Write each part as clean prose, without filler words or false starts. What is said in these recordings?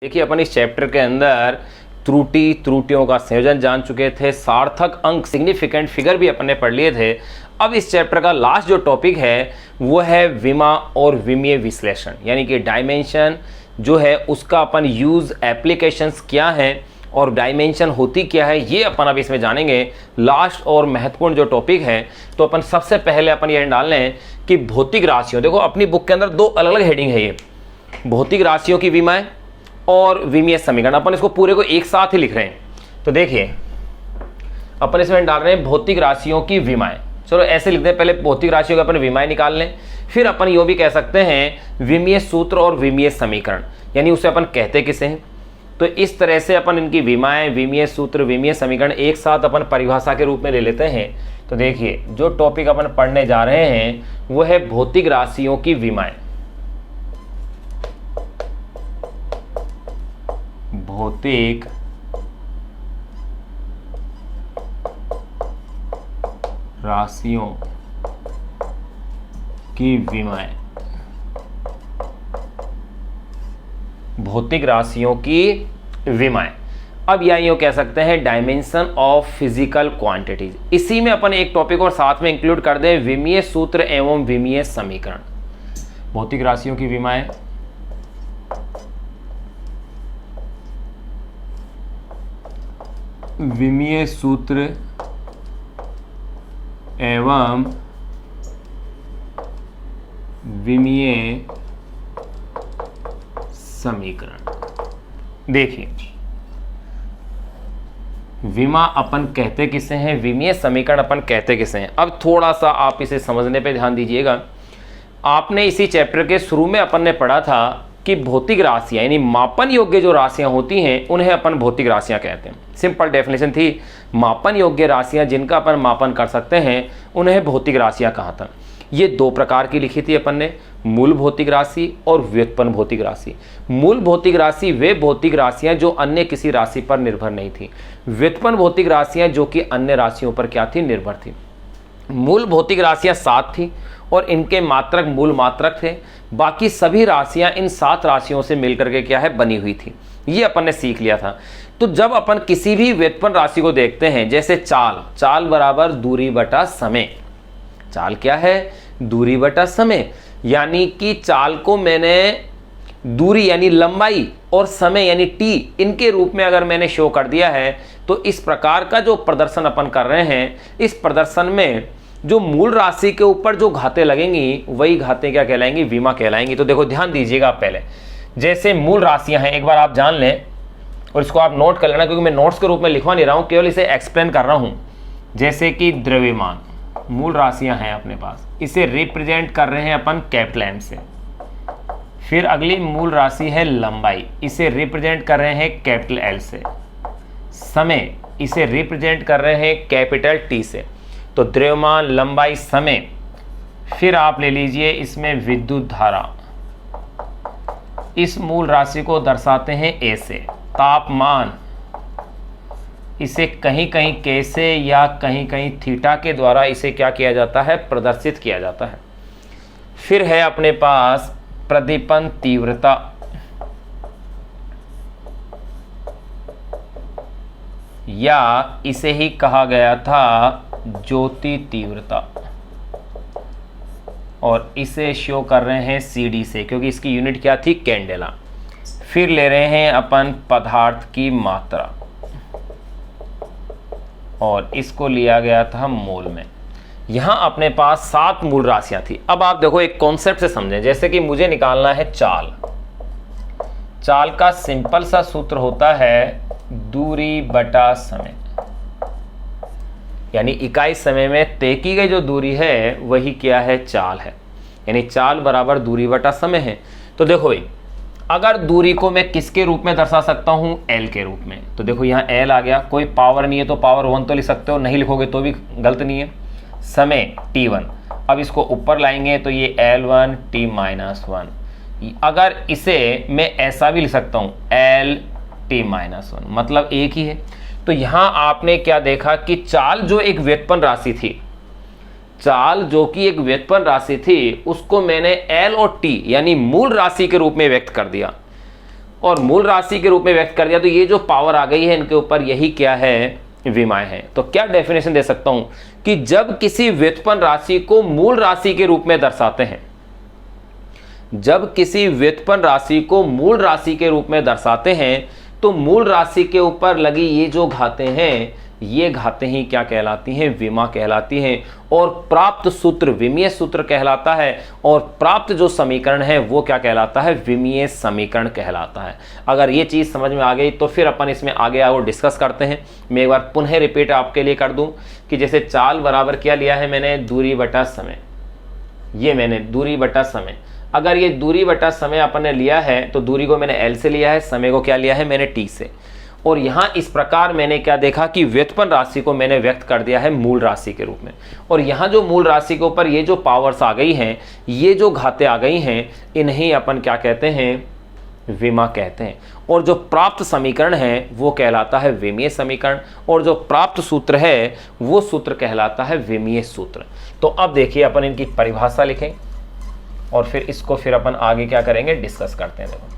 देखिए अपन इस चैप्टर के अंदर त्रुटियों का संयोजन जान चुके थे, सार्थक अंक सिग्निफिकेंट फिगर भी अपन ने पढ़ लिए थे। अब इस चैप्टर का लास्ट जो टॉपिक है वो है विमा और विमीय विश्लेषण, यानी कि डायमेंशन जो है उसका अपन यूज एप्लीकेशंस क्या है और डायमेंशन होती क्या है, ये अपन अब इसमें जानेंगे। लास्ट और महत्वपूर्ण जो टॉपिक है, तो अपन सबसे पहले अपन ये डाल लें कि भौतिक राशियों, देखो अपनी बुक के अंदर दो अलग अलग हेडिंग है, ये भौतिक राशियों की विमाएं और विमीय समीकरण। अपन इसको पूरे को एक साथ ही लिख रहे हैं। तो देखिए अपन इसमें डाल रहे हैं भौतिक राशियों की विमाएं। चलो ऐसे लिखते हैं, पहले भौतिक राशियों के अपन विमाएं निकाल लें, फिर अपन यो भी कह सकते हैं विमीय सूत्र और विमीय समीकरण, यानी उसे अपन कहते किसे हैं। तो इस तरह से अपन इनकी विमाएं, विमीय सूत्र, विमीय समीकरण एक साथ अपन परिभाषा के रूप में ले लेते हैं। तो देखिए जो टॉपिक अपन पढ़ने जा रहे हैं वो है भौतिक राशियों की विमाएं। भौतिक राशियों की विमाएं, भौतिक राशियों की विमाएं। अब या यूं कह सकते हैं डायमेंशन ऑफ फिजिकल क्वांटिटीज। इसी में अपन एक टॉपिक और साथ में इंक्लूड कर दें विमीय सूत्र एवं विमीय समीकरण। भौतिक राशियों की विमाएं, विमीय सूत्र एवं विमीय समीकरण। देखिए विमा अपन कहते किसे हैं, विमीय समीकरण अपन कहते किसे हैं। अब थोड़ा सा आप इसे समझने पे ध्यान दीजिएगा। आपने इसी चैप्टर के शुरू में अपन ने पढ़ा था कि भौतिक राशियां यानी मापन योग्य जो राशियां होती हैं उन्हें अपन भौतिक राशियां कहते हैं। सिंपल डेफिनेशन थी, मापन योग्य राशियां जिनका अपन मापन कर सकते हैं उन्हें भौतिक राशियां कहा था। ये दो प्रकार की लिखी थी अपन ने, मूल भौतिक राशि और व्युत्पन्न भौतिक राशि। मूल भौतिक राशि वे भौतिक राशियां जो अन्य किसी राशि पर निर्भर नहीं थी। व्युत्पन्न भौतिक राशियां जो कि अन्य राशियों पर क्या थी, निर्भर थी। मूल भौतिक राशियां 7 थी और इनके मात्रक मूल मात्रक थे। बाकी सभी राशियां इन 7 राशियों से मिलकर के क्या है, बनी हुई थी। ये अपन ने सीख लिया था। तो जब अपन किसी भी व्युत्पन्न राशि को देखते हैं, जैसे चाल बराबर दूरी बटा समय। चाल क्या है, दूरी बटा समय, यानी कि चाल को मैंने दूरी यानी लंबाई और समय यानी टी इनके रूप में अगर मैंने शो कर दिया है, तो इस प्रकार का जो प्रदर्शन अपन कर रहे हैं, इस प्रदर्शन में जो मूल राशि के ऊपर जो घातें लगेंगी वही घातें क्या कहलाएंगी, विमा कहलाएंगी। तो देखो ध्यान दीजिएगा आप पहले, जैसे मूल राशियां हैं एक बार आप जान लें और इसको आप नोट कर लेना, क्योंकि मैं नोट्स के रूप में लिखवा नहीं रहा हूं, केवल इसे एक्सप्लेन कर रहा हूं। जैसे कि द्रव्यमान मूल राशियां हैं अपने पास, इसे रिप्रेजेंट कर रहे हैं अपन कैपिटल एम से। फिर अगली मूल राशि है लंबाई, इसे रिप्रेजेंट कर रहे हैं कैपिटल एल से। समय इसे रिप्रेजेंट कर रहे हैं कैपिटल टी से। तो द्रव्यमान, लंबाई, समय। फिर आप ले लीजिए इसमें विद्युत धारा, इस मूल राशि को दर्शाते हैं ए से। तापमान, इसे कहीं कहीं के से या कहीं कहीं थीटा के द्वारा इसे क्या किया जाता है, प्रदर्शित किया जाता है। फिर है अपने पास प्रदीपन तीव्रता, या इसे ही कहा गया था ज्योति तीव्रता, और इसे शो कर रहे हैं सीडी से, क्योंकि इसकी यूनिट क्या थी, कैंडेला। फिर ले रहे हैं अपन पदार्थ की मात्रा, और इसको लिया गया था मोल में। यहां अपने पास 7 मूल राशियां थी। अब आप देखो एक कॉन्सेप्ट से समझें, जैसे कि मुझे निकालना है चाल का सिंपल सा सूत्र होता है दूरी बटा समय, यानी इकाई समय में तय की गई जो दूरी है वही क्या है, चाल है। यानी चाल बराबर दूरी बटा समय है। तो देखो भाई, अगर दूरी को मैं किसके रूप में दर्शा सकता हूं, एल के रूप में। तो देखो यहाँ एल आ गया, कोई पावर नहीं है तो पावर 1 तो लिख सकते हो, नहीं लिखोगे तो भी गलत नहीं है। समय T1, अब इसको ऊपर लाएंगे तो ये L1 T-1। अगर इसे मैं ऐसा भी लिख सकता हूं LT-1, मतलब एक ही है। तो यहां आपने क्या देखा कि चाल जो एक व्युत्पन्न राशि थी, चाल जो कि एक व्युत्पन्न राशि थी, उसको मैंने एल और टी यानी मूल राशि के रूप में व्यक्त कर दिया। और मूल राशि के रूप में व्यक्त कर दिया, तो ये जो पावर आ गई है इनके ऊपर, यही क्या है, विमाएं हैं। तो क्या डेफिनेशन दे सकता हूं कि जब किसी व्युत्पन्न राशि को मूल राशि के रूप में दर्शाते हैं, जब किसी व्युत्पन्न राशि को मूल राशि के रूप में दर्शाते हैं, तो मूल राशि के ऊपर लगी ये जो घातें हैं, ये घातें ही क्या कहलाती हैं, विमा कहलाती हैं। और प्राप्त सूत्र विमीय सूत्र कहलाता है, और प्राप्त जो समीकरण है वो क्या कहलाता है, विमीय समीकरण कहलाता है। अगर ये चीज़ समझ में आ गई तो फिर अपन इसमें आगे और डिस्कस करते हैं। मैं एक बार पुनः रिपीट आपके लिए कर दूं कि जैसे चाल बराबर क्या लिया है मैंने, दूरी बटा समय। ये मैंने दूरी बटा समय, अगर ये दूरी बटा समय अपन ने लिया है तो दूरी को मैंने एल से लिया है, समय को क्या लिया है मैंने टी से। और यहाँ इस प्रकार मैंने क्या देखा कि व्युत्पन्न राशि को मैंने व्यक्त कर दिया है मूल राशि के रूप में। और यहाँ जो मूल राशि के ऊपर ये जो पावर्स आ गई हैं, ये जो घातें आ गई हैं, इन्हें अपन क्या कहते हैं, विमा कहते हैं। और जो प्राप्त समीकरण है वो कहलाता है विमीय समीकरण, और जो प्राप्त सूत्र है वो सूत्र कहलाता है विमीय सूत्र। तो अब देखिए अपन इनकी परिभाषा लिखें और फिर इसको फिर अपन आगे क्या करेंगे, डिस्कस करते हैं। देखो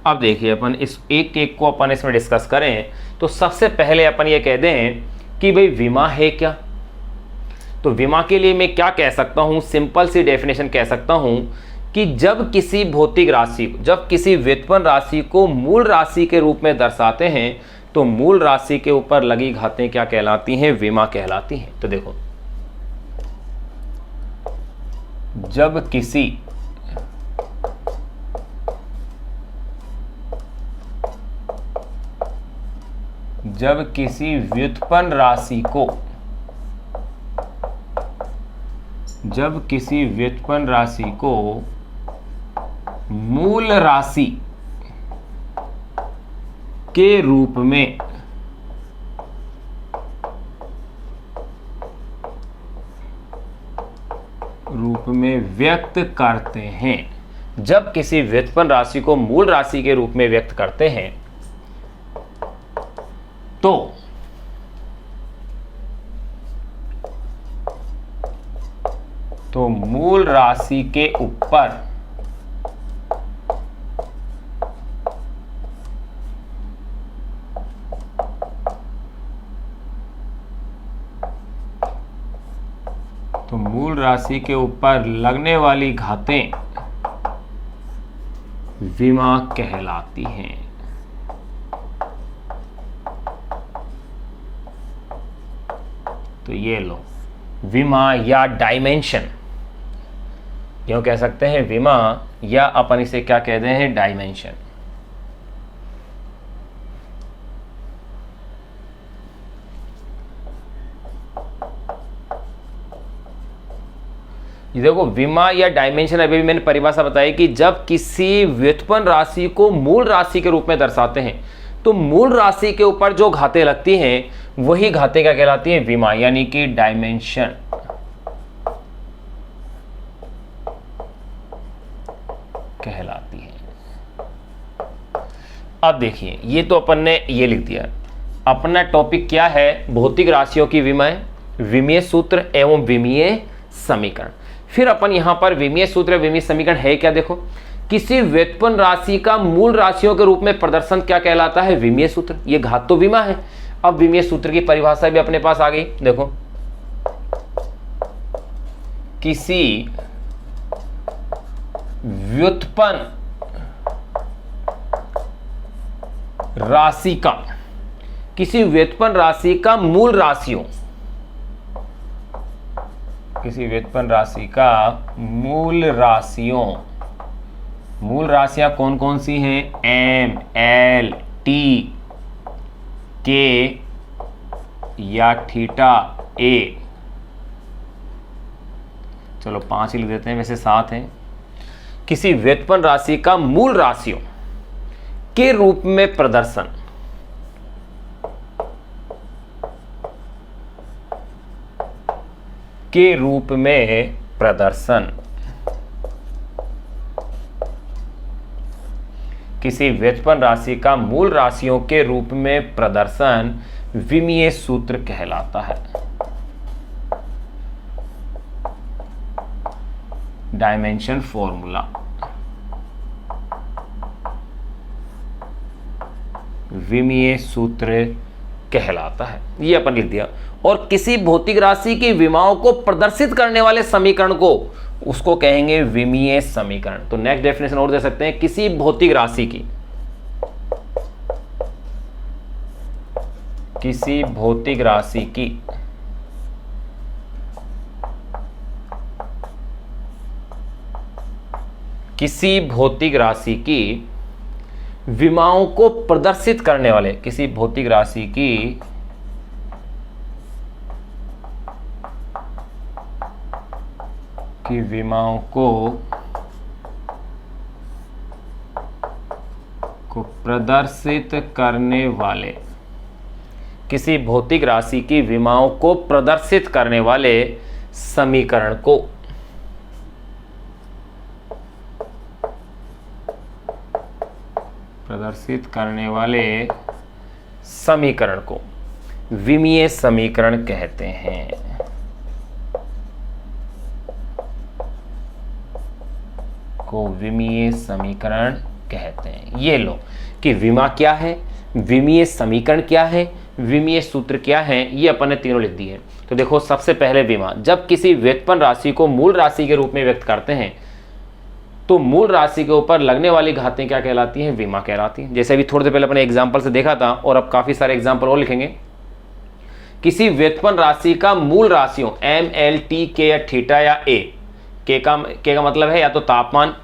अब देखिए अपन इस एक एक को अपन इसमें डिस्कस करें। तो सबसे पहले अपन ये कह दें कि भाई विमा है क्या। तो विमा के लिए मैं क्या कह सकता हूं, सिंपल सी डेफिनेशन कह सकता हूं कि जब किसी भौतिक राशि, जब किसी व्युत्पन्न राशि को मूल राशि के रूप में दर्शाते हैं, तो मूल राशि के ऊपर लगी घातें क्या कहलाती हैं, विमा कहलाती हैं। तो देखो, जब किसी व्युत्पन्न राशि को, जब किसी व्युत्पन्न राशि को मूल राशि के रूप में व्यक्त करते हैं, जब किसी व्युत्पन्न राशि को मूल राशि के रूप में व्यक्त करते हैं, तो मूल राशि के ऊपर लगने वाली घातें विमा कहलाती हैं। तो ये लो, विमा या डायमेंशन, क्यों कह सकते हैं विमा, या अपन इसे क्या कहते हैं, डायमेंशन। ये देखो, विमा या डायमेंशन, अभी भी मैंने परिभाषा बताई कि जब किसी व्युत्पन्न राशि को मूल राशि के रूप में दर्शाते हैं, तो मूल राशि के ऊपर जो घातें लगती हैं वही घातें क्या कहलाती हैं, विमा, यानी कि डायमेंशन कहलाती है। अब देखिए, ये तो अपन ने ये लिख दिया। अपना टॉपिक क्या है, भौतिक राशियों की विमाएं, विमीय सूत्र एवं विमीय समीकरण। फिर अपन यहां पर विमीय सूत्र विमीय समीकरण है क्या, देखो, किसी व्युत्पन्न राशि का मूल राशियों के रूप में प्रदर्शन क्या कहलाता है, विमीय सूत्र। ये घात तो विमा है। अब विमीय सूत्र की परिभाषा भी अपने पास आ गई। देखो, किसी व्युत्पन्न राशि का, किसी व्युत्पन्न राशि का मूल राशियों, किसी व्युत्पन्न राशि का मूल राशियां कौन कौन सी हैं, एम, एल, टी, के या थीटा, ए। चलो 5 ही लिख देते हैं, वैसे 7 हैं। किसी व्युत्पन्न राशि का मूल राशियों के रूप में प्रदर्शन, के रूप में प्रदर्शन, किसी व्युत्पन्न राशि का मूल राशियों के रूप में प्रदर्शन विमीय सूत्र कहलाता है। डायमेंशन फॉर्मूला, विमीय सूत्र कहलाता है, ये अपन लिख दिया। और किसी भौतिक राशि की विमाओं को प्रदर्शित करने वाले समीकरण को, उसको कहेंगे विमीय समीकरण। तो नेक्स्ट डेफिनेशन और दे सकते हैं, किसी भौतिक राशि की, किसी भौतिक राशि की किसी भौतिक राशि की विमाओं को प्रदर्शित करने वाले, किसी भौतिक राशि की विमाओं को प्रदर्शित करने वाले, किसी भौतिक राशि की विमाओं को प्रदर्शित करने वाले समीकरण को, प्रदर्शित करने वाले समीकरण को विमीय समीकरण कहते हैं। को विमीय समीकरण कहते हैं। ये लो कि विमा क्या है, विमीय समीकरण क्या है, विमीय सूत्र क्या है, ये अपन ने तीनों लिख दिए। तो देखो सबसे पहले विमा, जब किसी व्युत्पन्न राशि को मूल राशि के रूप में व्यक्त करते हैं तो मूल राशि के ऊपर लगने वाली घातें क्या कहलाती हैं, विमा कहलाती हैं। जैसे अभी थोड़ी देर पहले अपने एग्जाम्पल से देखा था और अब काफी सारे एग्जाम्पल और लिखेंगे। किसी व्युत्पन्न राशि का मूल राशियों एम, एल, टी, के या थीटा या ए, के का मतलब है या तो तापमान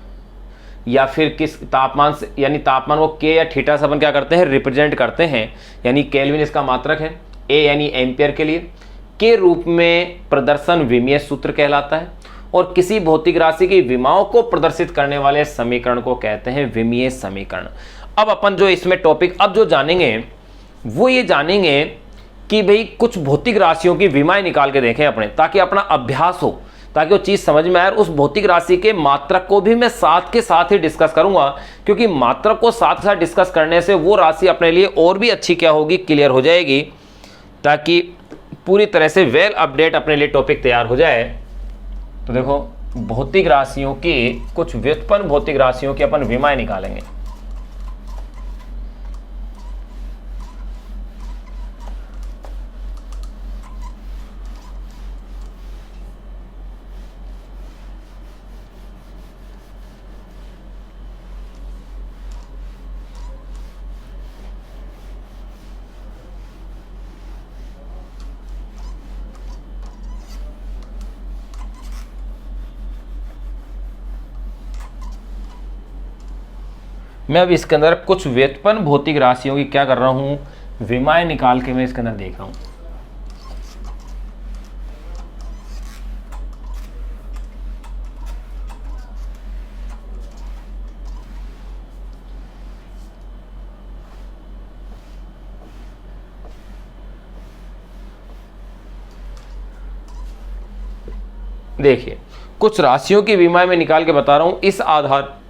या फिर किस तापमान से, यानी तापमान को के या थीटा से अपन क्या करते हैं, रिप्रेजेंट करते हैं, यानी केल्विन इसका मात्रक है, ए यानी एम्पियर के लिए, के रूप में प्रदर्शन विमीय सूत्र कहलाता है। और किसी भौतिक राशि की विमाओं को प्रदर्शित करने वाले समीकरण को कहते हैं विमीय समीकरण। अब अपन जो इसमें टॉपिक अब जो जानेंगे वो ये जानेंगे कि भाई कुछ भौतिक राशियों की विमाएं निकाल के देखें अपने, ताकि अपना अभ्यास हो, ताकि वो चीज समझ में आए। उस भौतिक राशि के मात्रक को भी मैं साथ के साथ ही डिस्कस करूंगा, क्योंकि मात्रक को साथ के साथ डिस्कस करने से वो राशि अपने लिए और भी अच्छी क्या होगी, क्लियर हो जाएगी, ताकि पूरी तरह से वेल अपडेट अपने लिए टॉपिक तैयार हो जाए। तो देखो भौतिक राशियों की, कुछ व्युत्पन्न भौतिक राशियों की अपन विमाएं निकालेंगे। मैं अब इसके अंदर कुछ व्युत्पन्न भौतिक राशियों की क्या कर रहा हूं, विमाएं निकाल के मैं इसके अंदर देख रहा हूं। देखिए कुछ राशियों की विमाएं मैं निकाल के बता रहा हूं। इस आधार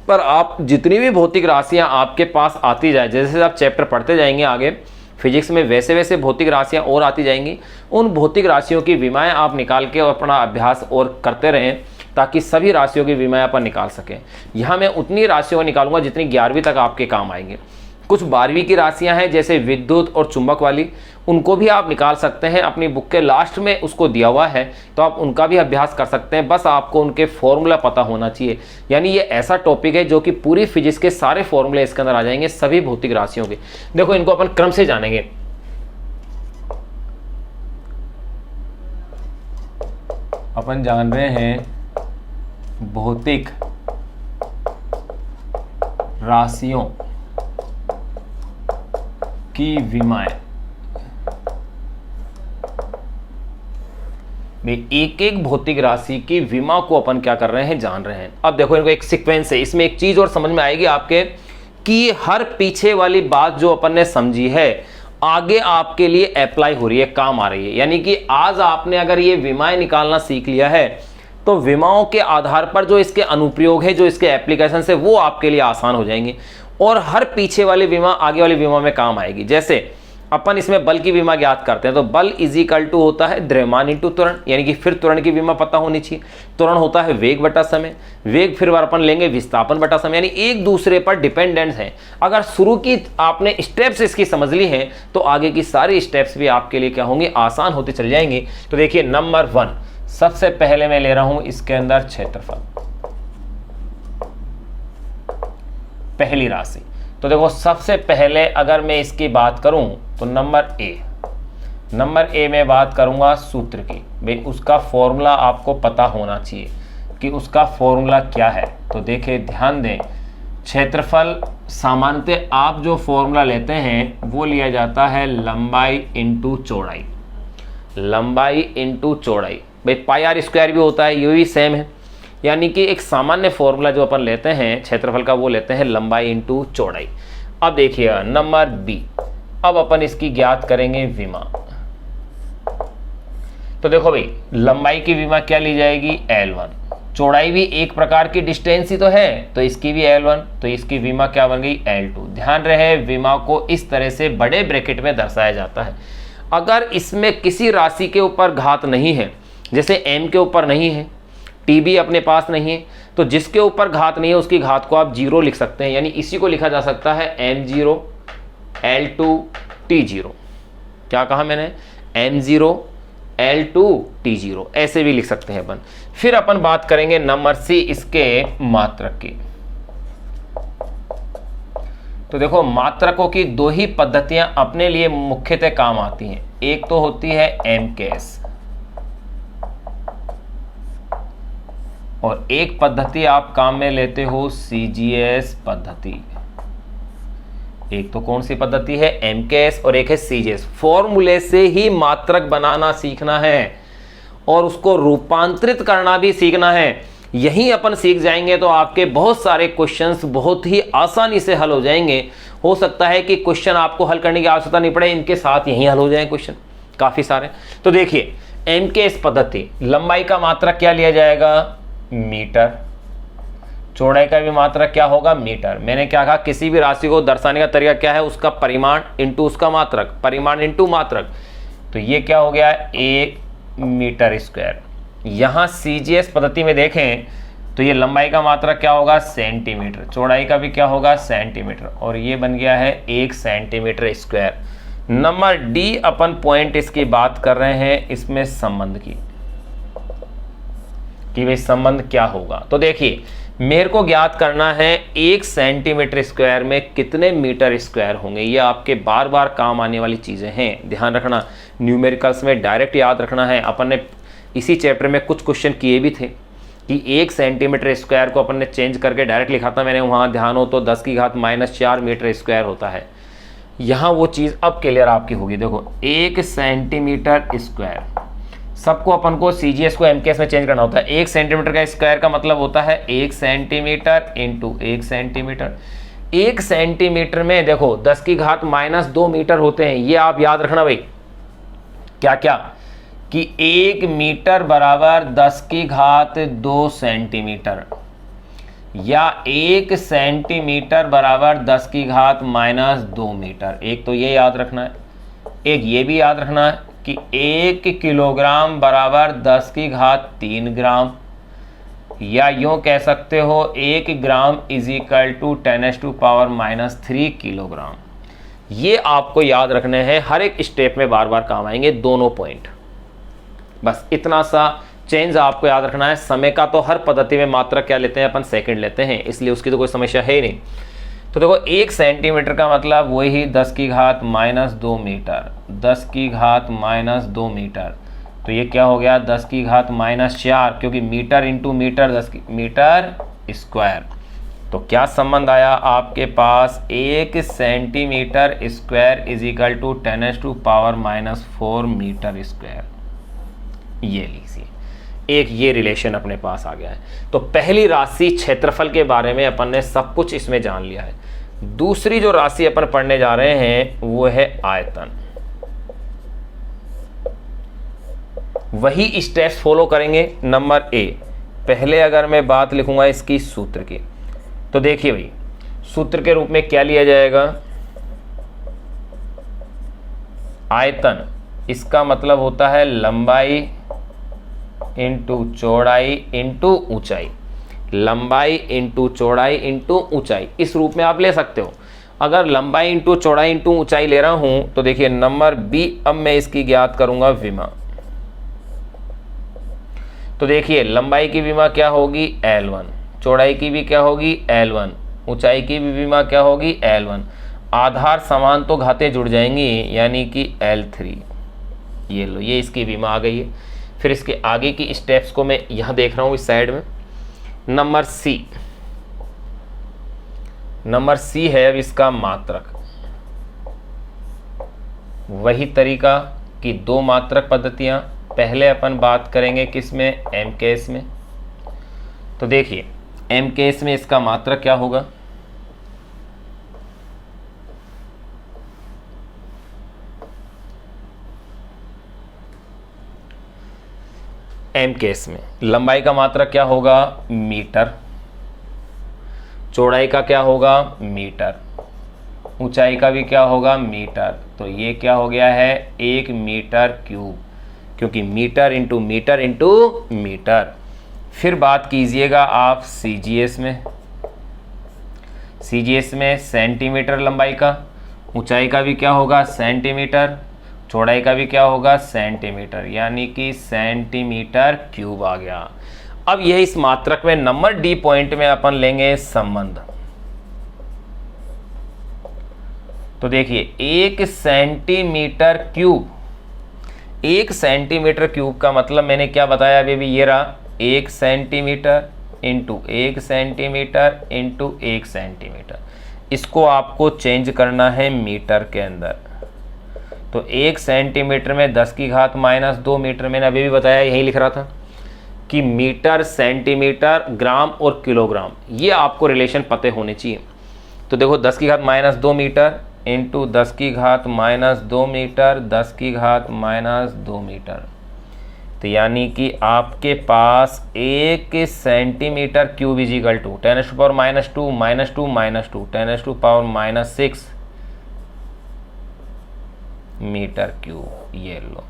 पर आप जितनी भी भौतिक राशियां आपके पास आती जाए, जैसे आप चैप्टर पढ़ते जाएंगे आगे फिजिक्स में, वैसे वैसे भौतिक राशियां और आती जाएंगी। उन भौतिक राशियों की विमाएं आप निकाल के अपना अभ्यास और करते रहें, ताकि सभी राशियों की विमाएं अपन निकाल सकें। यहाँ मैं उतनी राशियों को निकालूंगा जितनी 11वीं तक आपके काम आएंगे। कुछ 12वीं की राशियां हैं जैसे विद्युत और चुंबक वाली, उनको भी आप निकाल सकते हैं। अपनी बुक के लास्ट में उसको दिया हुआ है, तो आप उनका भी अभ्यास कर सकते हैं। बस आपको उनके फॉर्मूला पता होना चाहिए। यानी ये ऐसा टॉपिक है जो कि पूरी फिजिक्स के सारे फॉर्मूले इसके अंदर आ जाएंगे, सभी भौतिक राशियों के। देखो इनको अपन क्रम से जानेंगे। अपन जान रहे हैं भौतिक राशियों की विमाएं। एक एक भौतिक राशि की विमा को अपन क्या कर रहे हैं, जान रहे हैं। अब देखो इनको एक सीक्वेंस है, इसमें एक चीज और समझ में आएगी आपके कि हर पीछे वाली बात जो अपन ने समझी है, आगे आपके लिए अप्लाई हो रही है, काम आ रही है। यानी कि आज आपने अगर ये विमाएं निकालना सीख लिया है तो विमाओं के आधार पर जो इसके अनुप्रयोग है, जो इसके एप्लीकेशन है, वो आपके लिए आसान हो जाएंगे और हर पीछे वाली विमा आगे वाली विमा में काम आएगी। जैसे अपन इसमें बल की विमा ज्ञात करते हैं तो बल इज इक्वल टू होता है द्रव्यमान इंटू त्वरण, यानी कि फिर त्वरण की विमा पता होनी चाहिए। त्वरण होता है वेग बटा समय, वेग फिर बार अपन लेंगे विस्थापन बटा समय, यानी एक दूसरे पर डिपेंडेंट है। अगर शुरू की आपने स्टेप्स इसकी समझ ली हैं तो आगे की सारी स्टेप्स भी आपके लिए क्या होंगे, आसान होते चल जाएंगे। तो देखिए नंबर 1 सबसे पहले मैं ले रहा हूं इसके अंदर क्षेत्रफल, पहली राशि। तो देखो सबसे पहले अगर मैं इसकी बात करूं तो नंबर ए में बात करूंगा सूत्र की। भाई उसका फॉर्मूला आपको पता होना चाहिए कि उसका फॉर्मूला क्या है। तो देखिए ध्यान दें, क्षेत्रफल सामान्यतः आप जो फॉर्मूला लेते हैं वो लिया जाता है लंबाई इंटू चौड़ाई, लंबाई इंटू चौड़ाई। भाई पाई आर स्क्वायर भी होता है, ये भी सेम है। यानी कि एक सामान्य फॉर्मूला जो अपन लेते हैं क्षेत्रफल का वो लेते हैं लंबाई इंटू चौड़ाई। अब देखिएगा नंबर बी, अब अपन इसकी ज्ञात करेंगे विमा। तो देखो भाई लंबाई की विमा क्या ली जाएगी, L1। चौड़ाई भी एक प्रकार की डिस्टेंस ही तो है, तो इसकी भी L1, तो इसकी विमा क्या बन गई L2। ध्यान रहे विमा को इस तरह से बड़े ब्रैकेट में दर्शाया जाता है। अगर इसमें किसी राशि के ऊपर घात नहीं है, जैसे m के ऊपर नहीं है, टी भी अपने पास नहीं है, तो जिसके ऊपर घात नहीं है उसकी घात को आप 0 लिख सकते हैं। यानी इसी को लिखा जा सकता है m0 L2 T0। क्या कहा मैंने, m0 L2 T0, ऐसे भी लिख सकते हैं अपन। फिर अपन बात करेंगे नंबर सी इसके मात्रक की। तो देखो मात्रकों की दो ही पद्धतियां अपने लिए मुख्यतः काम आती हैं। एक तो होती है MKS और एक पद्धति आप काम में लेते हो CGS पद्धति। एक तो कौन सी पद्धति है, MKS, और एक है CGS। फॉर्मूले से ही मात्रक बनाना सीखना है और उसको रूपांतरित करना भी सीखना है। यही अपन सीख जाएंगे तो आपके बहुत सारे क्वेश्चंस बहुत ही आसानी से हल हो जाएंगे। हो सकता है कि क्वेश्चन आपको हल करने की आवश्यकता नहीं पड़े, इनके साथ यही हल हो जाए क्वेश्चन काफी सारे। तो देखिए MKS पद्धति, लंबाई का मात्रक क्या लिया जाएगा, मीटर। चौड़ाई का भी मात्रक क्या होगा, मीटर। मैंने क्या कहा, किसी भी राशि को दर्शाने का तरीका क्या है, उसका परिमाण इंटू उसका मात्रक, परिमाण इंटू मात्रक। तो ये क्या हो गया, 1 मीटर स्क्वायर। यहां CGS पद्धति में देखें तो ये लंबाई का मात्रक क्या होगा, सेंटीमीटर। चौड़ाई का भी क्या होगा, सेंटीमीटर, और ये बन गया है 1 सेंटीमीटर स्क्वायर। नंबर डी अपन पॉइंट इसकी बात कर रहे हैं इसमें संबंध की, कि भाई संबंध क्या होगा। तो देखिए मेरे को ज्ञात करना है 1 सेंटीमीटर स्क्वायर में कितने मीटर स्क्वायर होंगे। ये आपके बार बार काम आने वाली चीज़ें हैं, ध्यान रखना। न्यूमेरिकल्स में डायरेक्ट याद रखना है। अपन ने इसी चैप्टर में कुछ क्वेश्चन किए भी थे कि 1 सेंटीमीटर स्क्वायर को अपन ने चेंज करके डायरेक्ट लिखा था मैंने, वहाँ ध्यान हो तो 10⁻⁻⁴ मीटर स्क्वायर होता है। यहाँ वो चीज़ अब क्लियर आपकी होगी। देखो 1 सेंटीमीटर स्क्वायर, सबको अपन को CGS को MKS में चेंज करना होता है। 1 सेंटीमीटर का स्क्वायर का मतलब होता है 1 सेंटीमीटर इंटू 1 सेंटीमीटर। 1 सेंटीमीटर में देखो 10⁻² मीटर होते हैं, ये आप याद रखना भाई। क्या क्या, कि 1 मीटर बराबर 10⁻² सेंटीमीटर, या 1 सेंटीमीटर बराबर 10⁻² मीटर। एक तो ये याद रखना है, एक ये भी याद रखना है कि 1 किलोग्राम बराबर 10⁻³ ग्राम, या यूं कह सकते हो 1 gram is equal to 10⁻³ kilogram. ये आपको याद रखने हैं, हर एक स्टेप में बार बार काम आएंगे दोनों पॉइंट। बस इतना सा चेंज आपको याद रखना है। समय का तो हर पद्धति में मात्रक क्या लेते हैं अपन, सेकंड लेते हैं, इसलिए उसकी तो कोई समस्या है ही नहीं। तो देखो 1 सेंटीमीटर का मतलब वही 10⁻² मीटर, 10⁻² मीटर। तो ये क्या हो गया 10⁻⁴, क्योंकि metre into metre 10 metre square. तो क्या संबंध आया आपके पास, 1 centimetre square is equal to 10⁻⁴ metre square. ये लीजिए, एक ये रिलेशन अपने पास आ गया है। तो पहली राशि क्षेत्रफल के बारे में अपन ने सब कुछ इसमें जान लिया है। दूसरी जो राशि अपन पढ़ने जा रहे हैं वो है आयतन। वही स्टेप्स फॉलो करेंगे। नंबर ए, पहले अगर मैं बात लिखूंगा इसकी सूत्र की, तो देखिए भाई सूत्र के रूप में क्या लिया जाएगा, आयतन, इसका मतलब होता है लंबाई इंटू चौड़ाई इंटू ऊंचाई, लंबाई इंटू चौड़ाई इंटू ऊंचाई, इस रूप में आप ले सकते हो। अगर लंबाई इंटू चौड़ाई इंटू ऊंचाई ले रहा हूं तो देखिए नंबर बी, अब मैं इसकी ज्ञात करूंगा विमा। तो देखिए लंबाई की विमा क्या होगी L1, चौड़ाई की भी क्या होगी L1, ऊंचाई की भी विमा क्या होगी L1, आधार समान तो घातें जुड़ जाएंगी यानी कि L3। ये लो, ये इसकी विमा आ गई है। फिर इसके आगे की स्टेप्स को मैं यहां देख रहा हूं इस साइड में। नंबर सी, नंबर सी है अब इसका मात्रक। वही तरीका कि दो मात्रक पद्धतियां, पहले अपन बात करेंगे किसमें, एम केस में। तो देखिए एम केस में इसका मात्रक क्या होगा, एम केस में लंबाई का मात्रक क्या होगा मीटर, चौड़ाई का क्या होगा मीटर, ऊंचाई का भी क्या होगा मीटर। तो ये क्या हो गया है 1 मीटर क्यूब, क्योंकि metre into metre into metre. फिर बात कीजिएगा आप सीजीएस में, सीजीएस में सेंटीमीटर लंबाई का, ऊंचाई का भी क्या होगा सेंटीमीटर, चौड़ाई का भी क्या होगा सेंटीमीटर, यानी कि सेंटीमीटर क्यूब आ गया। अब यह इस मात्रक में नंबर डी पॉइंट में अपन लेंगे संबंध। तो देखिए 1 सेंटीमीटर क्यूब, 1 सेंटीमीटर क्यूब का मतलब मैंने क्या बताया अभी भी, ये रहा 1 centimetre into 1 centimetre into 1 centimetre. इसको आपको चेंज करना है मीटर के अंदर। तो 1 सेंटीमीटर में 10 की घात माइनस 2 मीटर, मैंने अभी भी बताया, यही लिख रहा था कि मीटर, सेंटीमीटर, ग्राम और किलोग्राम, ये आपको रिलेशन पते होने चाहिए। तो देखो 10 की घात माइनस 2 मीटर इंटू 10 की घात माइनस 2 मीटर, 10 की घात माइनस 2 मीटर। तो यानी कि आपके पास 1 centimetre cube is equal to 10 to power minus 2 minus 2 minus 2 10 to power minus 6 metre cube. ये लो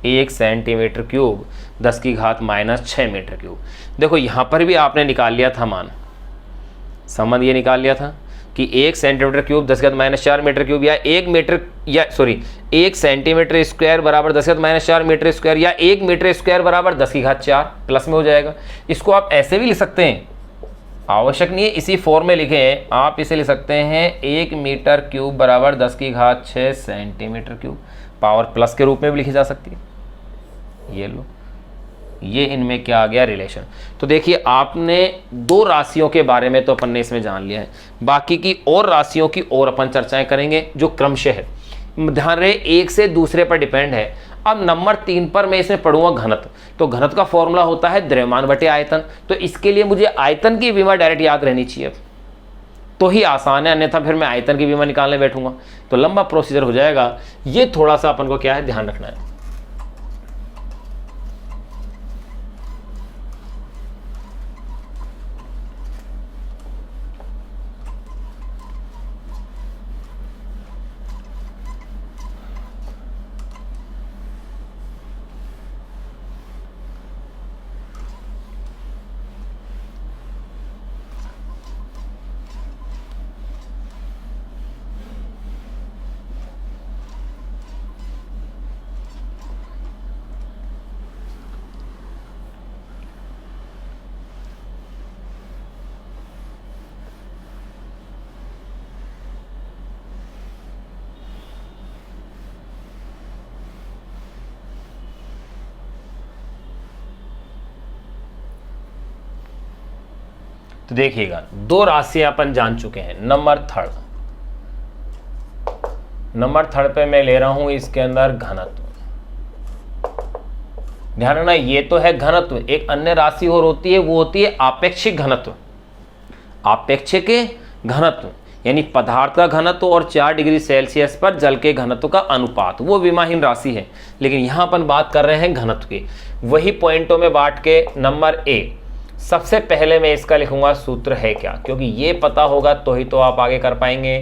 1 सेंटीमीटर क्यूब 10 की घात माइनस 6 मीटर क्यूब। देखो यहां पर भी आपने निकाल लिया था मान, संबंध ये निकाल लिया था कि 1 सेंटीमीटर क्यूब 10 की घात माइनस 4 मीटर क्यूब, या 1 मीटर, या सॉरी 1 सेंटीमीटर स्क्वायर बराबर 10 की घात माइनस 4 मीटर स्क्वायर, या 1 मीटर स्क्वायर बराबर 10 की घात 4 प्लस में हो जाएगा। इसको आप ऐसे भी लिख सकते हैं, आवश्यक नहीं है इसी फॉर्म में लिखें, आप इसे लिख सकते हैं 1 मीटर क्यूब बराबर 10 की घात 6 सेंटीमीटर क्यूब, पावर प्लस के रूप में भी लिखी जा सकती है। ये लो, ये इनमें क्या आ गया रिलेशन। तो देखिए आपने 2 राशियों के बारे में तो अपन ने इसमें जान लिया है, बाकी की और राशियों की और अपन चर्चाएं करेंगे जो क्रमशः है, ध्यान रहे एक से दूसरे पर डिपेंड है। अब नंबर 3 पर मैं इसमें पढ़ूंगा घनत्व। तो घनत्व का फॉर्मूला होता है द्रव्यमान बटे आयतन, तो इसके लिए मुझे आयतन की विमा डायरेक्ट याद रहनी चाहिए, तो ही आसान है, अन्यथा फिर मैं आयतन की विमा निकालने बैठूंगा तो लंबा प्रोसीजर हो जाएगा। ये थोड़ा सा अपन को क्या है ध्यान रखना है। तो देखिएगा 2 राशियां अपन जान चुके हैं। नंबर थर्ड पे मैं ले रहा हूं इसके अंदर घनत्व। ध्यान रखना, ये तो है घनत्व। एक अन्य राशि और होती है, वो होती है आपेक्षिक घनत्व। आपेक्षिक घनत्व यानी पदार्थ का घनत्व और 4 डिग्री सेल्सियस पर जल के घनत्व का अनुपात, वो विमाहीन राशि है। लेकिन यहाँ अपन बात कर रहे हैं घनत्व की। वही पॉइंटों में बांट के नंबर ए, सबसे पहले मैं इसका लिखूंगा सूत्र है क्या, क्योंकि ये पता होगा तो ही तो आप आगे कर पाएंगे।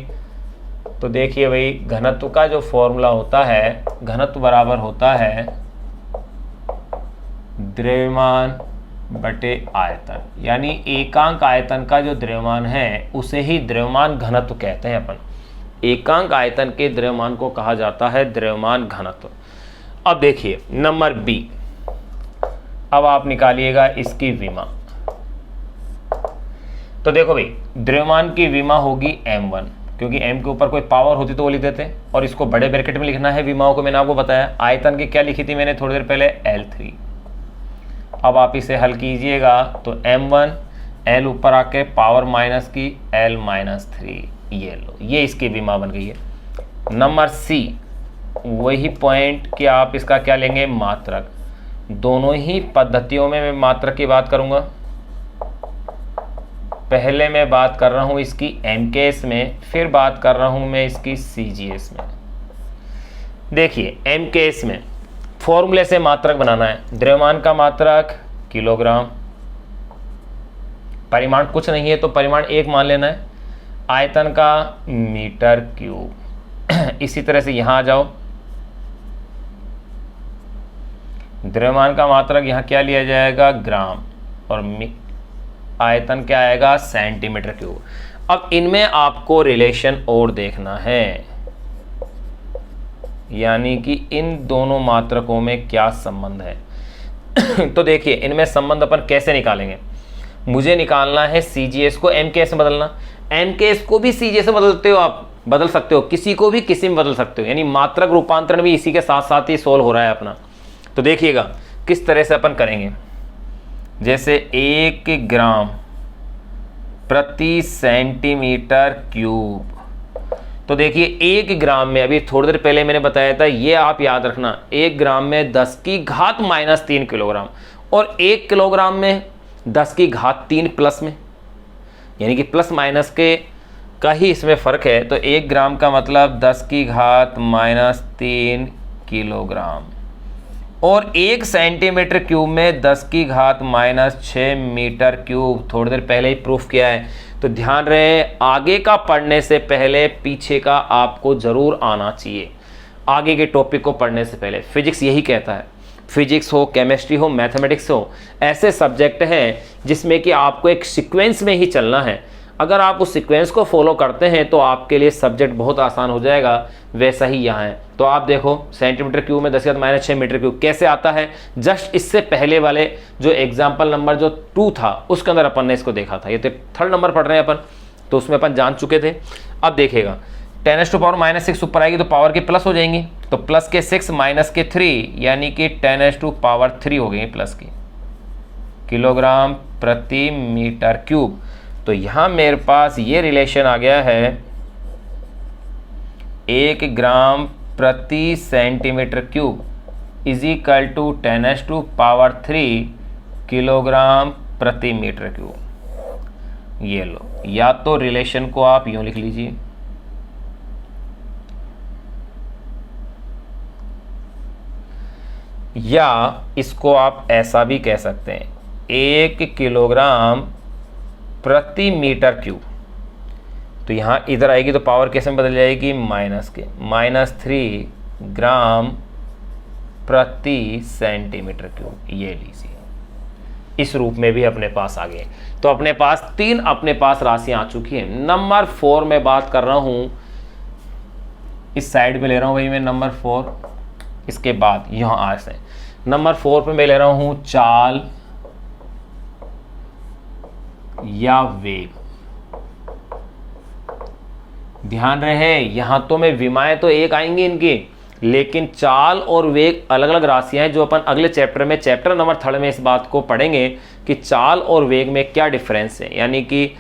तो देखिए भाई, घनत्व का जो फॉर्मूला होता है, घनत्व बराबर होता है द्रव्यमान बटे आयतन, यानी एकांक आयतन का जो द्रव्यमान है उसे ही द्रव्यमान घनत्व कहते हैं अपन। एकांक आयतन के द्रव्यमान को कहा जाता है द्रव्यमान घनत्व। अब देखिए नंबर बी, अब आप निकालिएगा इसकी विमा। तो देखो भाई, द्रव्यमान की विमा होगी m1, क्योंकि m के ऊपर कोई पावर होती तो वो लिख देते, और इसको बड़े ब्रैकेट में लिखना है विमाओं को, मैंने आपको बताया। आयतन की क्या लिखी थी मैंने थोड़ी देर पहले, L3। अब आप इसे हल कीजिएगा तो m1, L ऊपर आके पावर माइनस की L-3, ये लो, ये इसकी विमा बन गई है। नंबर सी, वही पॉइंट कि आप इसका क्या लेंगे, मात्रक। दोनों ही पद्धतियों में मैं मात्रक की बात करूंगा। पहले मैं बात कर रहा हूं इसकी MKS में, फिर बात कर रहा हूं मैं इसकी CGS में। देखिए MKS में फॉर्मूले से मात्रक बनाना है। द्रव्यमान का मात्रक किलोग्राम, परिमाण कुछ नहीं है तो परिमाण 1 मान लेना है। आयतन का मीटर क्यूब। इसी तरह से यहां आ जाओ, द्रव्यमान का मात्रक यहां क्या लिया जाएगा, ग्राम, और आयतन क्या आएगा, सेंटीमीटर क्यूब। अब इनमें आपको रिलेशन और देखना है, यानी कि इन दोनों मात्रकों में क्या संबंध है। तो देखिए इनमें संबंध अपन कैसे निकालेंगे। मुझे निकालना है CGS को MKS में बदलना। MKS को भी CGS में बदलते हो आप, बदल सकते हो, किसी को भी किसी में बदल सकते हो, यानी मात्रक रूपांतरण भी इसी के साथ साथ ही सोल्व हो रहा है अपना। तो देखिएगा किस तरह से अपन करेंगे। जैसे 1 ग्राम प्रति सेंटीमीटर क्यूब, तो देखिए 1 ग्राम में, अभी थोड़ी देर पहले मैंने बताया था, ये आप याद रखना, 1 ग्राम में 10 की घात -3 किलोग्राम, और 1 किलोग्राम में 10 की घात 3 प्लस में, यानी कि प्लस माइनस के का ही इसमें फ़र्क है। तो 1 ग्राम का मतलब 10 की घात -3 किलोग्राम, और 1 सेंटीमीटर क्यूब में 10 की घात -6 मीटर क्यूब। थोड़ी देर पहले ही प्रूफ किया है। तो ध्यान रहे, आगे का पढ़ने से पहले पीछे का आपको ज़रूर आना चाहिए। आगे के टॉपिक को पढ़ने से पहले फिजिक्स यही कहता है, फिजिक्स हो, केमिस्ट्री हो, मैथमेटिक्स हो, ऐसे सब्जेक्ट हैं जिसमें कि आपको एक सीक्वेंस में ही चलना है। अगर आप उस सीक्वेंस को फॉलो करते हैं तो आपके लिए सब्जेक्ट बहुत आसान हो जाएगा। वैसा ही यहाँ है। तो आप देखो सेंटीमीटर क्यूब में 10⁻⁻⁶ मीटर क्यूब कैसे आता है। जस्ट इससे पहले वाले जो एग्जाम्पल नंबर जो 2 था उसके अंदर अपन ने इसको देखा था। ये तो 3rd नंबर पढ़ रहे हैं अपन, तो उसमें अपन जान चुके थे। अब देखिएगा 10⁻⁻⁶ ऊपर आएगी तो पावर की प्लस हो जाएंगी, तो प्लस के 6 माइनस के 3 यानी कि 10⁻³ हो गई प्लस की, किलोग्राम प्रति मीटर क्यूब। तो यहाँ मेरे पास ये रिलेशन आ गया है 1 ग्राम प्रति centimetre cube is equal to 10⁻³ kilogram प्रति मीटर क्यूब। ये लो, या तो रिलेशन को आप यूं लिख लीजिए, या इसको आप ऐसा भी कह सकते हैं 1 किलोग्राम प्रति मीटर क्यूब। तो यहाँ इधर आएगी तो पावर कैसे में बदल जाएगी, माइनस के, -3 ग्राम प्रति सेंटीमीटर क्यूब। ये लीजिए, इस रूप में भी अपने पास आ गए। तो अपने पास 3 अपने पास राशियां आ चुकी हैं। नंबर 4 में बात कर रहा हूं, इस साइड पे ले रहा हूं भाई मैं नंबर 4। इसके बाद यहाँ आ से नंबर 4 पे मैं ले रहा हूं चाल या वेग। ध्यान रहे, यहां तो मैं विमाएं तो एक आएंगी इनकी, लेकिन चाल और वेग अलग अलग राशियां हैं जो अपन अगले चैप्टर में, चैप्टर नंबर 3 में इस बात को पढ़ेंगे कि चाल और वेग में क्या डिफरेंस है, यानी कि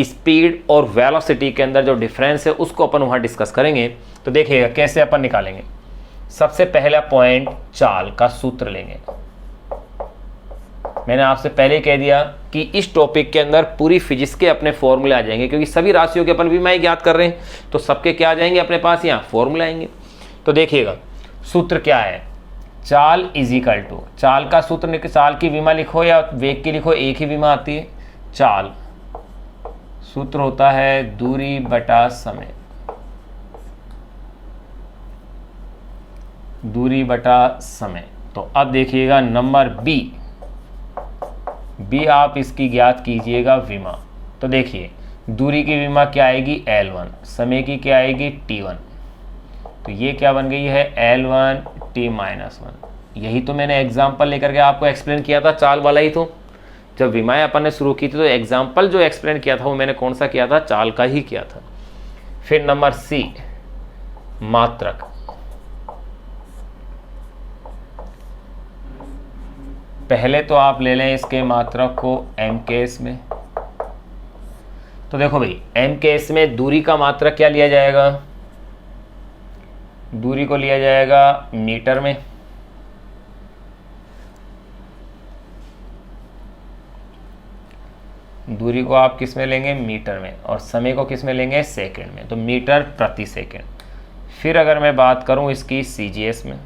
स्पीड और वेलोसिटी के अंदर जो डिफरेंस है उसको अपन वहां डिस्कस करेंगे। तो देखिएगा कैसे अपन निकालेंगे। सबसे पहला पॉइंट, चाल का सूत्र लेंगे। मैंने आपसे पहले कह दिया कि इस टॉपिक के अंदर पूरी फिजिक्स के अपने फॉर्मूले आ जाएंगे, क्योंकि सभी राशियों के अपन विमाएँ ज्ञात कर रहे हैं, तो सबके क्या आ जाएंगे अपने पास, यहाँ फॉर्मूले आएंगे। तो देखिएगा सूत्र क्या है, चाल इज इक्वल टू, चाल का सूत्र, चाल की विमा लिखो या वेग की लिखो, एक ही विमा आती है। चाल सूत्र होता है दूरी बटा समय, दूरी बटा समय। तो अब देखिएगा नंबर बी आप इसकी ज्ञात कीजिएगा विमा। तो देखिए दूरी की विमा क्या आएगी L1, समय की क्या आएगी T1। तो ये क्या बन गई है L1 T-1। यही तो मैंने एग्जाम्पल लेकर के आपको एक्सप्लेन किया था, चाल वाला ही। तो जब विमाएं अपन ने शुरू की थी तो एग्जाम्पल जो एक्सप्लेन किया था वो मैंने कौन सा किया था, चाल का ही किया था। फिर नंबर सी मात्रक, पहले तो आप ले लें इसके मात्रक को MKS में। तो देखो भाई MKS में दूरी का मात्रक क्या लिया जाएगा, दूरी को लिया जाएगा मीटर में, दूरी को आप किस में लेंगे, मीटर में, और समय को किस में लेंगे, सेकंड में, तो मीटर प्रति सेकंड। फिर अगर मैं बात करूं इसकी CGS में,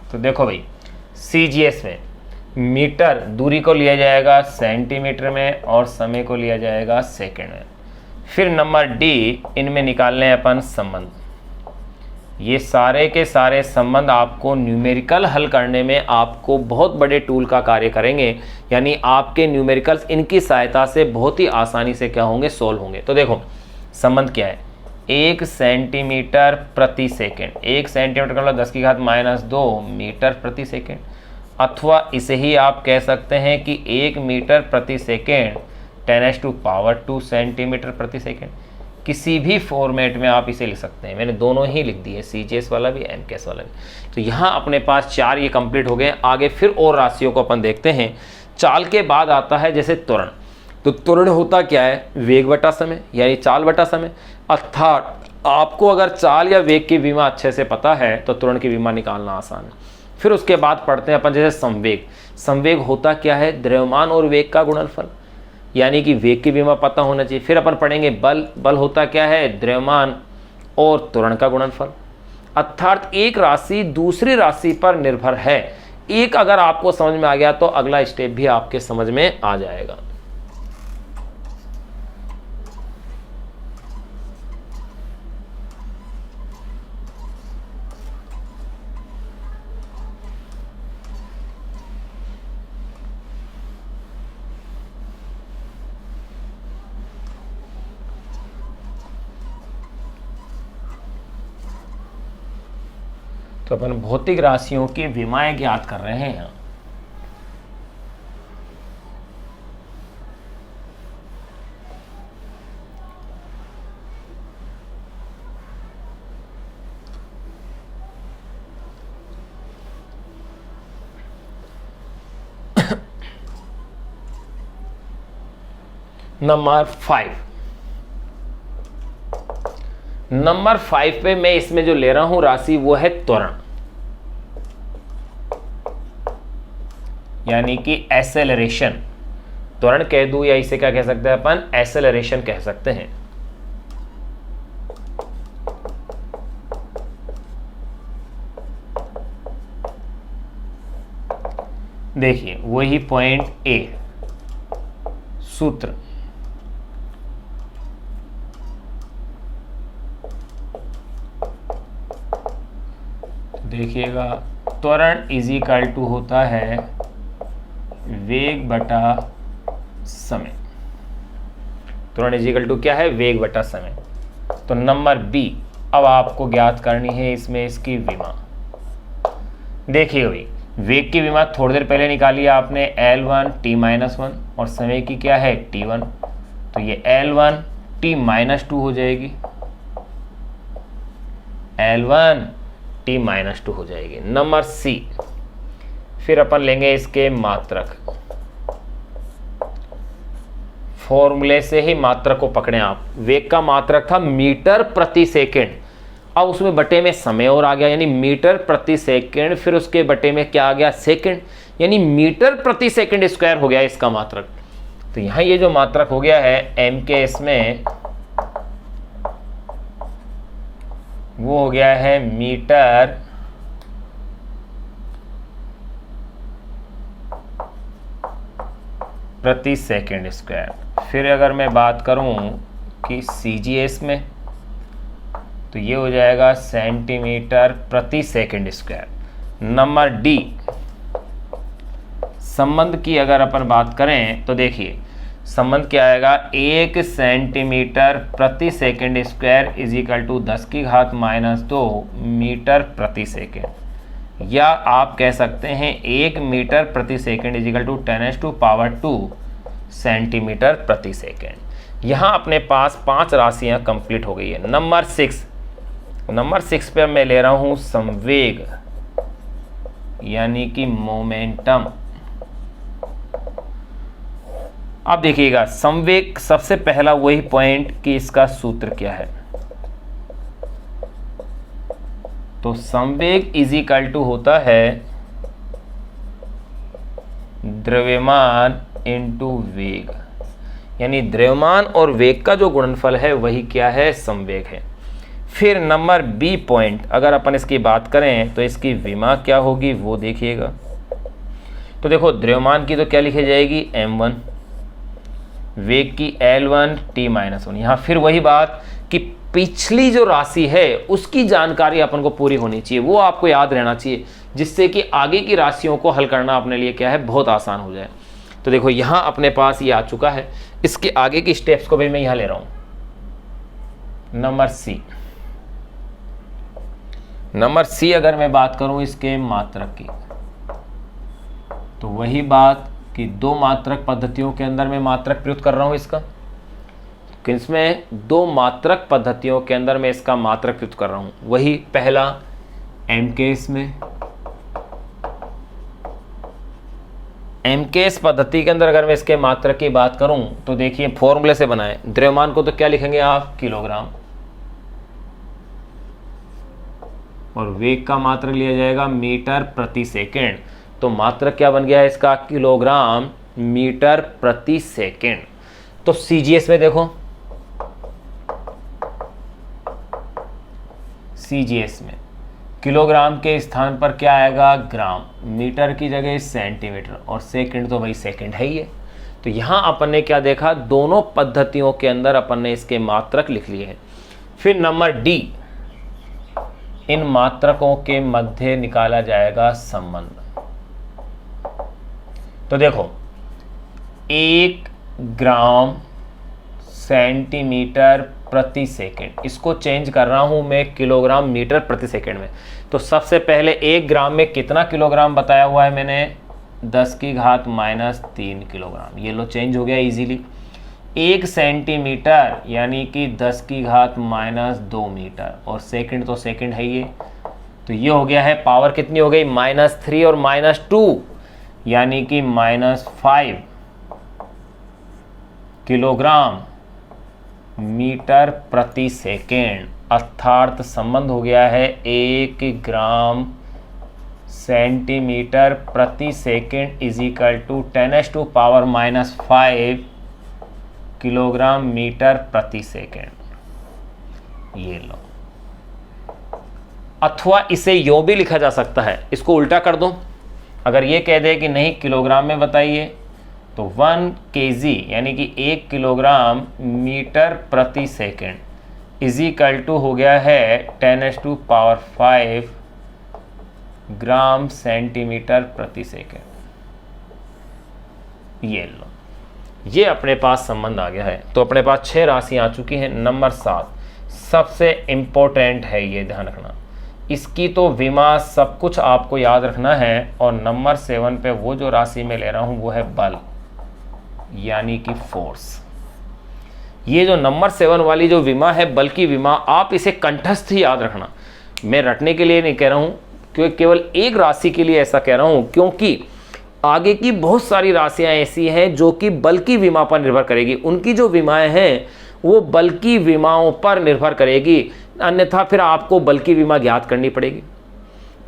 तो देखो भाई CGS में मीटर दूरी को लिया जाएगा सेंटीमीटर में और समय को लिया जाएगा सेकंड में। फिर नंबर डी, इनमें निकालने हैं अपन संबंध। ये सारे के सारे संबंध आपको न्यूमेरिकल हल करने में आपको बहुत बड़े टूल का कार्य करेंगे, यानी आपके न्यूमेरिकल्स इनकी सहायता से बहुत ही आसानी से क्या होंगे, सोल्व होंगे। तो देखो संबंध क्या है, 1 सेंटीमीटर प्रति सेकेंड, 1 सेंटीमीटर का मतलब 10⁻² मीटर प्रति सेकेंड, अथवा इसे ही आप कह सकते हैं कि 1 मीटर प्रति सेकेंड 10⁻² सेंटीमीटर प्रति सेकेंड। किसी भी फॉर्मेट में आप इसे लिख सकते हैं, मैंने दोनों ही लिख दिए, CGS वाला भी MKS वाला भी। तो यहाँ अपने पास 4 ये कंप्लीट हो गए। आगे फिर और राशियों को अपन देखते हैं। चाल के बाद आता है जैसे त्वरण। तो त्वरण होता क्या है, वेग बटा समय, यानी चाल बटा समय। अर्थात आपको अगर चाल या वेग की विमा अच्छे से पता है तो त्वरण की विमा निकालना आसान है। फिर उसके बाद पढ़ते हैं अपन जैसे संवेग। संवेग होता क्या है, द्रव्यमान और वेग का गुणनफल, यानी कि वेग की विमा पता होना चाहिए। फिर अपन पढ़ेंगे बल। बल होता क्या है, द्रव्यमान और त्वरण का गुणनफल। अर्थात एक राशि दूसरी राशि पर निर्भर है। एक अगर आपको समझ में आ गया तो अगला स्टेप भी आपके समझ में आ जाएगा। तो अपन भौतिक राशियों की विमाएं ज्ञात कर रहे हैं। नंबर 5 पे मैं इसमें जो ले रहा हूं राशि वो है त्वरण, यानी कि एक्सेलरेशन। त्वरण कह दूं या इसे क्या कह सकते हैं अपन, एक्सेलरेशन कह सकते हैं। देखिए वही पॉइंट ए, सूत्र देखिएगा, त्वरण इज इक्वल टू होता है वेग बटा समय। त्वरण इज इक्वल टू क्या है, वेग बटा समय। तो नंबर बी अब आपको ज्ञात करनी है इसमें इसकी विमा। देखिए भाई वेग की विमा थोड़ी देर पहले निकाली आपने L1 T-1 और समय की क्या है T1। तो ये L1 T-2 हो जाएगी, L1 T-2 हो जाएगी। नंबर सी, फिर अपन लेंगे इसके मात्रक। फॉर्मूले से ही मात्रक को पकड़ें आप। वेग का मात्रक था मीटर प्रति सेकेंड, अब उसमें बटे में समय और आ गया, यानी मीटर प्रति सेकंड, फिर उसके बटे में क्या आ गया, सेकंड, यानी मीटर प्रति सेकंड स्क्वायर हो गया इसका मात्रक। तो यहाँ ये जो मात्रक हो गया है एम के इसमें, वो हो गया है मीटर प्रति सेकंड स्क्वायर। फिर अगर मैं बात करूं कि सीजीएस में, तो ये हो जाएगा सेंटीमीटर प्रति सेकंड स्क्वायर। नंबर डी, संबंध की अगर अपन बात करें तो देखिए संबंध क्या आएगा, 1 सेंटीमीटर प्रति second square is equal to 10 की घात -2 मीटर प्रति सेकंड, या आप कह सकते हैं 1 मीटर प्रति second is equal to 10⁻²⁴ centimetre प्रति सेकंड। यहाँ अपने पास 5 राशियाँ कंप्लीट हो गई है। नंबर 6 पे मैं ले रहा हूँ संवेग यानी कि मोमेंटम। अब देखिएगा संवेग, सबसे पहला वही पॉइंट कि इसका सूत्र क्या है। तो संवेग इज इक्वल टू होता है द्रव्यमान इंटू वेग, यानी द्रव्यमान और वेग का जो गुणनफल है वही क्या है, संवेग है। फिर नंबर बी पॉइंट, अगर अपन इसकी बात करें तो इसकी विमा क्या होगी वो देखिएगा। तो देखो द्रव्यमान की तो क्या लिखी जाएगी, m1, वेग की L1 t-1। यहाँ फिर वही बात कि पिछली जो राशि है उसकी जानकारी अपन को पूरी होनी चाहिए, वो आपको याद रहना चाहिए, जिससे कि आगे की राशियों को हल करना अपने लिए क्या है, बहुत आसान हो जाए। तो देखो यहाँ अपने पास ये आ चुका है, इसके आगे की स्टेप्स को भी मैं यहाँ ले रहा हूँ। नंबर सी अगर मैं बात करूँ इसके मात्रक की, तो वही बात कि 2 मात्रक पद्धतियों के अंदर मैं मात्रक प्रयुक्त कर रहा हूँ इसका। किसमें, 2 मात्रक पद्धतियों के अंदर मैं इसका मात्रक प्रयुक्त कर रहा हूँ। वही पहला एम केस में, एम केस पद्धति के अंदर अगर मैं इसके मात्रक की बात करूँ तो देखिए फॉर्मूले से बनाए। द्रव्यमान को तो क्या लिखेंगे आप, किलोग्राम, और वेग का मात्रक लिया जाएगा मीटर प्रति सेकेंड। तो मात्रक क्या बन गया है इसका, किलोग्राम मीटर प्रति सेकेंड। तो सीजीएस में देखो, सीजीएस में किलोग्राम के स्थान पर क्या आएगा, ग्राम, मीटर की जगह सेंटीमीटर, और सेकंड तो वही सेकंड है ही है। तो यहाँ अपन ने क्या देखा, दोनों पद्धतियों के अंदर अपन ने इसके मात्रक लिख लिए हैं। फिर नंबर डी, इन मात्रकों के मध्य निकाला जाएगा संबंध। तो देखो 1 ग्राम सेंटीमीटर प्रति सेकंड, इसको चेंज कर रहा हूं मैं किलोग्राम मीटर प्रति सेकंड में। तो सबसे पहले 1 ग्राम में कितना किलोग्राम बताया हुआ है मैंने, 10 की घात -3 किलोग्राम। ये लो चेंज हो गया इजीली। 1 सेंटीमीटर यानी कि 10 की घात -2 मीटर, और सेकंड तो सेकंड है ये। तो ये हो गया है, पावर कितनी हो गई, -3 और -2, यानी कि -5 किलोग्राम मीटर प्रति सेकेंड। अर्थात संबंध हो गया है 1 ग्राम सेंटीमीटर प्रति second is equal to 10⁻⁻5 kilogram metre प्रति सेकेंड। ये लो, अथवा इसे यूं भी लिखा जा सकता है, इसको उल्टा कर दो। अगर ये कह दे कि नहीं किलोग्राम में बताइए, तो 1 kg यानी कि 1 किलोग्राम मीटर प्रति सेकेंड इज इक्वल टू हो गया है 10⁻5 ग्राम सेंटीमीटर प्रति सेकेंड। ये लो, ये अपने पास संबंध आ गया है। तो अपने पास 6 राशियां आ चुकी हैं। नंबर 7 सबसे इंपॉर्टेंट है, ये ध्यान रखना, इसकी तो विमा सब कुछ आपको याद रखना है। और नंबर 7 पे वो जो राशि मैं ले रहा हूं वो है बल यानी कि फोर्स। ये जो नंबर 7 वाली जो विमा है, बल की विमा, आप इसे कंठस्थ ही याद रखना। मैं रटने के लिए नहीं कह रहा हूं, क्योंकि केवल एक राशि के लिए ऐसा कह रहा हूं, क्योंकि आगे की बहुत सारी राशियां ऐसी हैं जो कि बल की विमा पर निर्भर करेगी। उनकी जो विमाएं हैं वो बल की विमाओं पर निर्भर करेगी। अन्यथा फिर आपको बल की विमा ज्ञात करनी पड़ेगी,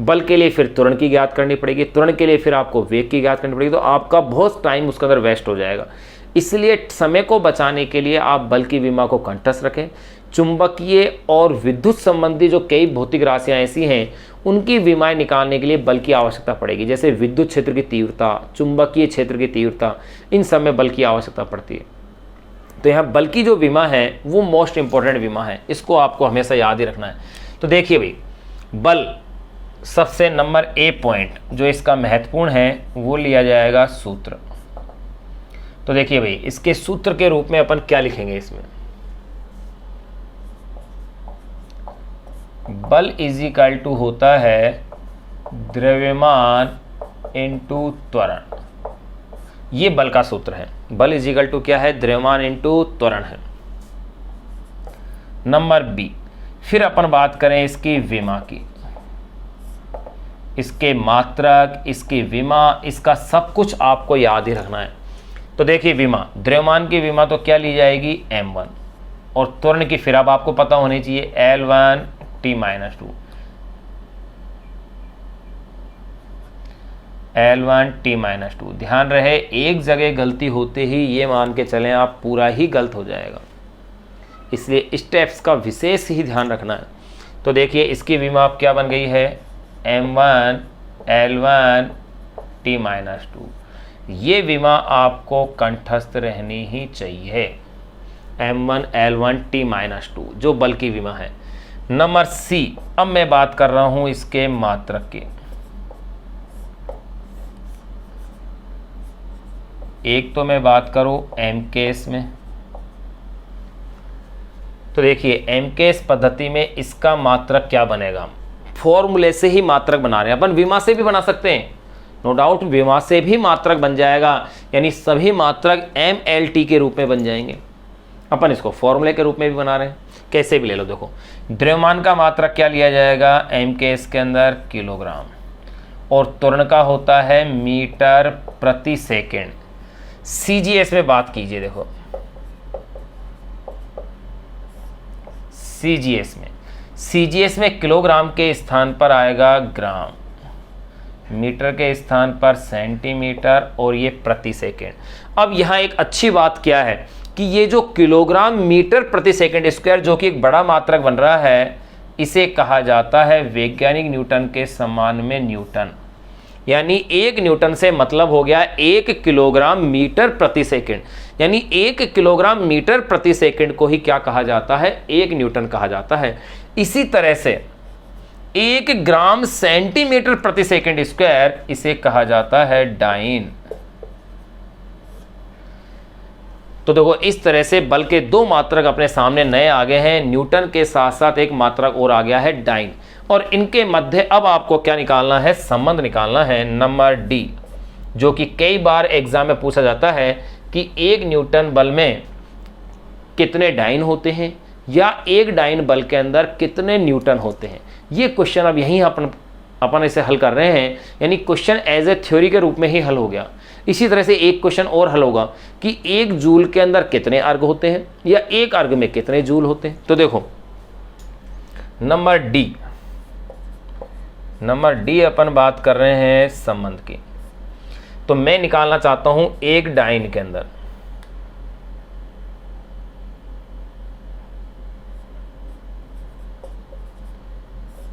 बल के लिए फिर त्वरण की ज्ञात करनी पड़ेगी, त्वरण के लिए फिर आपको वेग की ज्ञात करनी पड़ेगी, तो आपका बहुत टाइम उसके अंदर वेस्ट हो जाएगा। इसलिए समय को बचाने के लिए आप बल की विमा को कंठस्थ रखें। चुंबकीय और विद्युत संबंधी जो कई भौतिक राशियां ऐसी हैं, उनकी विमाएं निकालने के लिए बल की आवश्यकता पड़ेगी, जैसे विद्युत क्षेत्र की तीव्रता, चुंबकीय क्षेत्र की तीव्रता, इन सब में बल की आवश्यकता पड़ती है। तो यहाँ बल की जो विमा है वो मोस्ट इंपॉर्टेंट विमा है, इसको आपको हमेशा याद ही रखना है। तो देखिए भाई, बल सबसे नंबर ए पॉइंट जो इसका महत्वपूर्ण है वो लिया जाएगा सूत्र। तो देखिए भाई, इसके सूत्र के रूप में अपन क्या लिखेंगे इसमें, बल इज इक्वल टू होता है द्रव्यमान इंटू त्वरण। ये बल का सूत्र है। बल इज इक्वल टू क्या है, द्रव्यमान इंटू त्वरण है। नंबर बी, फिर अपन बात करें इसकी विमा की, इसके मात्रक, इसकी विमा, इसका सब कुछ आपको याद ही रखना है। तो देखिए विमा, द्रव्यमान की विमा तो क्या ली जाएगी, m1, और त्वरण की फिर अब आपको पता होनी चाहिए L1 T-2, L1 T-2। ध्यान रहे, एक जगह गलती होते ही ये मान के चलें आप पूरा ही गलत हो जाएगा, इसलिए स्टेप्स का विशेष ही ध्यान रखना है। तो देखिए इसकी विमा अब क्या बन गई है, M1 L1 T-2। ये विमा आपको कंठस्थ रहनी ही चाहिए, M1 L1 T-2 जो बल की विमा है। नंबर सी, अब मैं बात कर रहा हूं इसके मात्रक की। एक तो मैं बात करूं एम केस में, तो देखिए एम केस पद्धति में इसका मात्रक क्या बनेगा, फॉर्मूले से ही मात्रक बना रहे हैं अपन, विमा से भी बना सकते हैं, नो डाउट विमा से भी मात्रक बन जाएगा, यानी सभी मात्रक MLT के रूप में बन जाएंगे। अपन इसको फॉर्मूले के रूप में भी बना रहे हैं, कैसे भी ले लो। देखो द्रव्यमान का मात्रक क्या लिया जाएगा, एम के इसके अंदर किलोग्राम, और त्वरण का होता है मीटर प्रति सेकेंड। CGS में बात कीजिए, देखो CGS में किलोग्राम के स्थान पर आएगा ग्राम, मीटर के स्थान पर सेंटीमीटर, और ये प्रति सेकेंड। अब यहाँ एक अच्छी बात क्या है कि ये जो किलोग्राम मीटर प्रति सेकेंड स्क्वायर जो कि एक बड़ा मात्रक बन रहा है, इसे कहा जाता है वैज्ञानिक न्यूटन के सम्मान में न्यूटन, यानी 1 न्यूटन से मतलब हो गया 1 किलोग्राम मीटर प्रति सेकेंड, यानी 1 किलोग्राम मीटर प्रति सेकेंड को ही क्या कहा जाता है, 1 न्यूटन कहा जाता है। इसी तरह से 1 ग्राम सेंटीमीटर प्रति सेकेंड स्क्वायर, इसे कहा जाता है डाइन। तो देखो इस तरह से बल के 2 मात्रक अपने सामने नए आ गए हैं, न्यूटन के साथ साथ एक मात्रक और आ गया है डाइन, और इनके मध्य अब आपको क्या निकालना है, संबंध निकालना है नंबर डी, जो कि कई बार एग्जाम में पूछा जाता है कि 1 न्यूटन बल में कितने डाइन होते हैं, या 1 डाइन बल के अंदर कितने न्यूटन होते हैं। ये क्वेश्चन अब यहीं अपन इसे हल कर रहे हैं, यानी क्वेश्चन एज ए थ्योरी के रूप में ही हल हो गया। इसी तरह से एक क्वेश्चन और हल होगा कि 1 जूल के अंदर कितने अर्ग होते हैं, या 1 अर्ग में कितने जूल होते हैं। तो देखो नंबर डी अपन बात कर रहे हैं संबंध की। तो मैं निकालना चाहता हूं 1 डाइन के अंदर,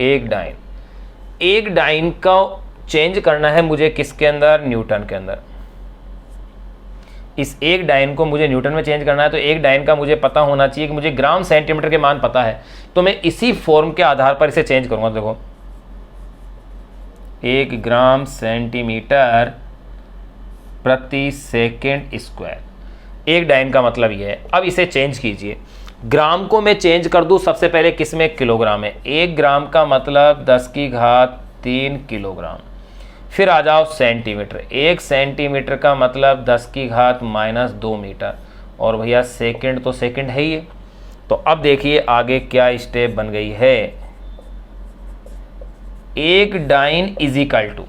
एक डाइन का चेंज करना है मुझे किसके अंदर, न्यूटन के अंदर। इस 1 डाइन को मुझे न्यूटन में चेंज करना है, तो 1 डाइन का मुझे पता होना चाहिए कि मुझे ग्राम सेंटीमीटर के मान पता है, तो मैं इसी फॉर्म के आधार पर इसे चेंज करूंगा। देखो 1 ग्राम सेंटीमीटर प्रति सेकेंड स्क्वायर, 1 डाइन का मतलब यह है। अब इसे चेंज कीजिए, ग्राम को मैं चेंज कर दूं सबसे पहले किस में, किलोग्राम में। 1 ग्राम का मतलब 10³ किलोग्राम। फिर आ जाओ सेंटीमीटर, 1 सेंटीमीटर का मतलब 10⁻² मीटर, और भैया सेकंड तो सेकंड है ही है। तो अब देखिए आगे क्या स्टेप बन गई है, 1 डाइन इज इक्वल टू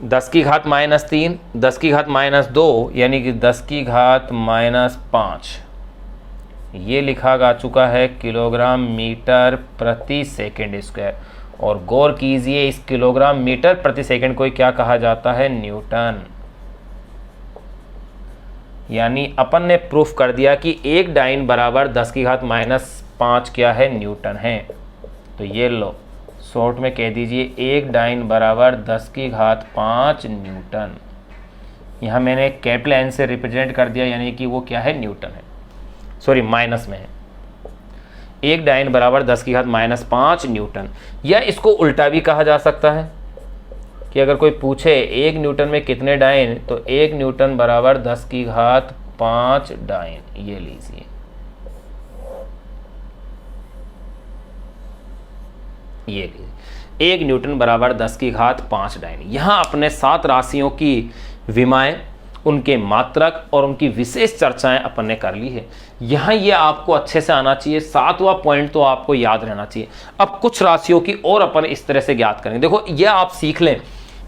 10⁻3, 10⁻², यानी कि 10⁻5 ये लिखा जा चुका है किलोग्राम मीटर प्रति सेकंड स्क्वायर, और गौर कीजिए इस किलोग्राम मीटर प्रति सेकंड को क्या कहा जाता है, न्यूटन। यानी अपन ने प्रूफ कर दिया कि एक डाइन बराबर 10 की घात -5 क्या है, न्यूटन है। तो ये लो शॉर्ट में कह दीजिए एक डाइन बराबर 10 की घात 5 न्यूटन। यहाँ मैंने कैपिटल एन से रिप्रेजेंट कर दिया, यानी कि वो क्या है, न्यूटन है, सॉरी माइनस में है। एक डाइन बराबर 10 की घात -5 न्यूटन। या इसको उल्टा भी कहा जा सकता है कि अगर कोई पूछे एक न्यूटन में कितने डाइन, तो एक न्यूटन बराबर 10 की घात 5 डाइन। ये लीजिए, ये लीजिए एक न्यूटन बराबर 10 की घात 5 डाइन। यहाँ अपने 7 राशियों की विमाएं, उनके मात्रक और उनकी विशेष चर्चाएं अपन ने कर ली है। यहाँ ये आपको अच्छे से आना चाहिए, 7वां पॉइंट तो आपको याद रहना चाहिए। अब कुछ राशियों की और अपन इस तरह से ज्ञात करेंगे। देखो ये आप सीख लें,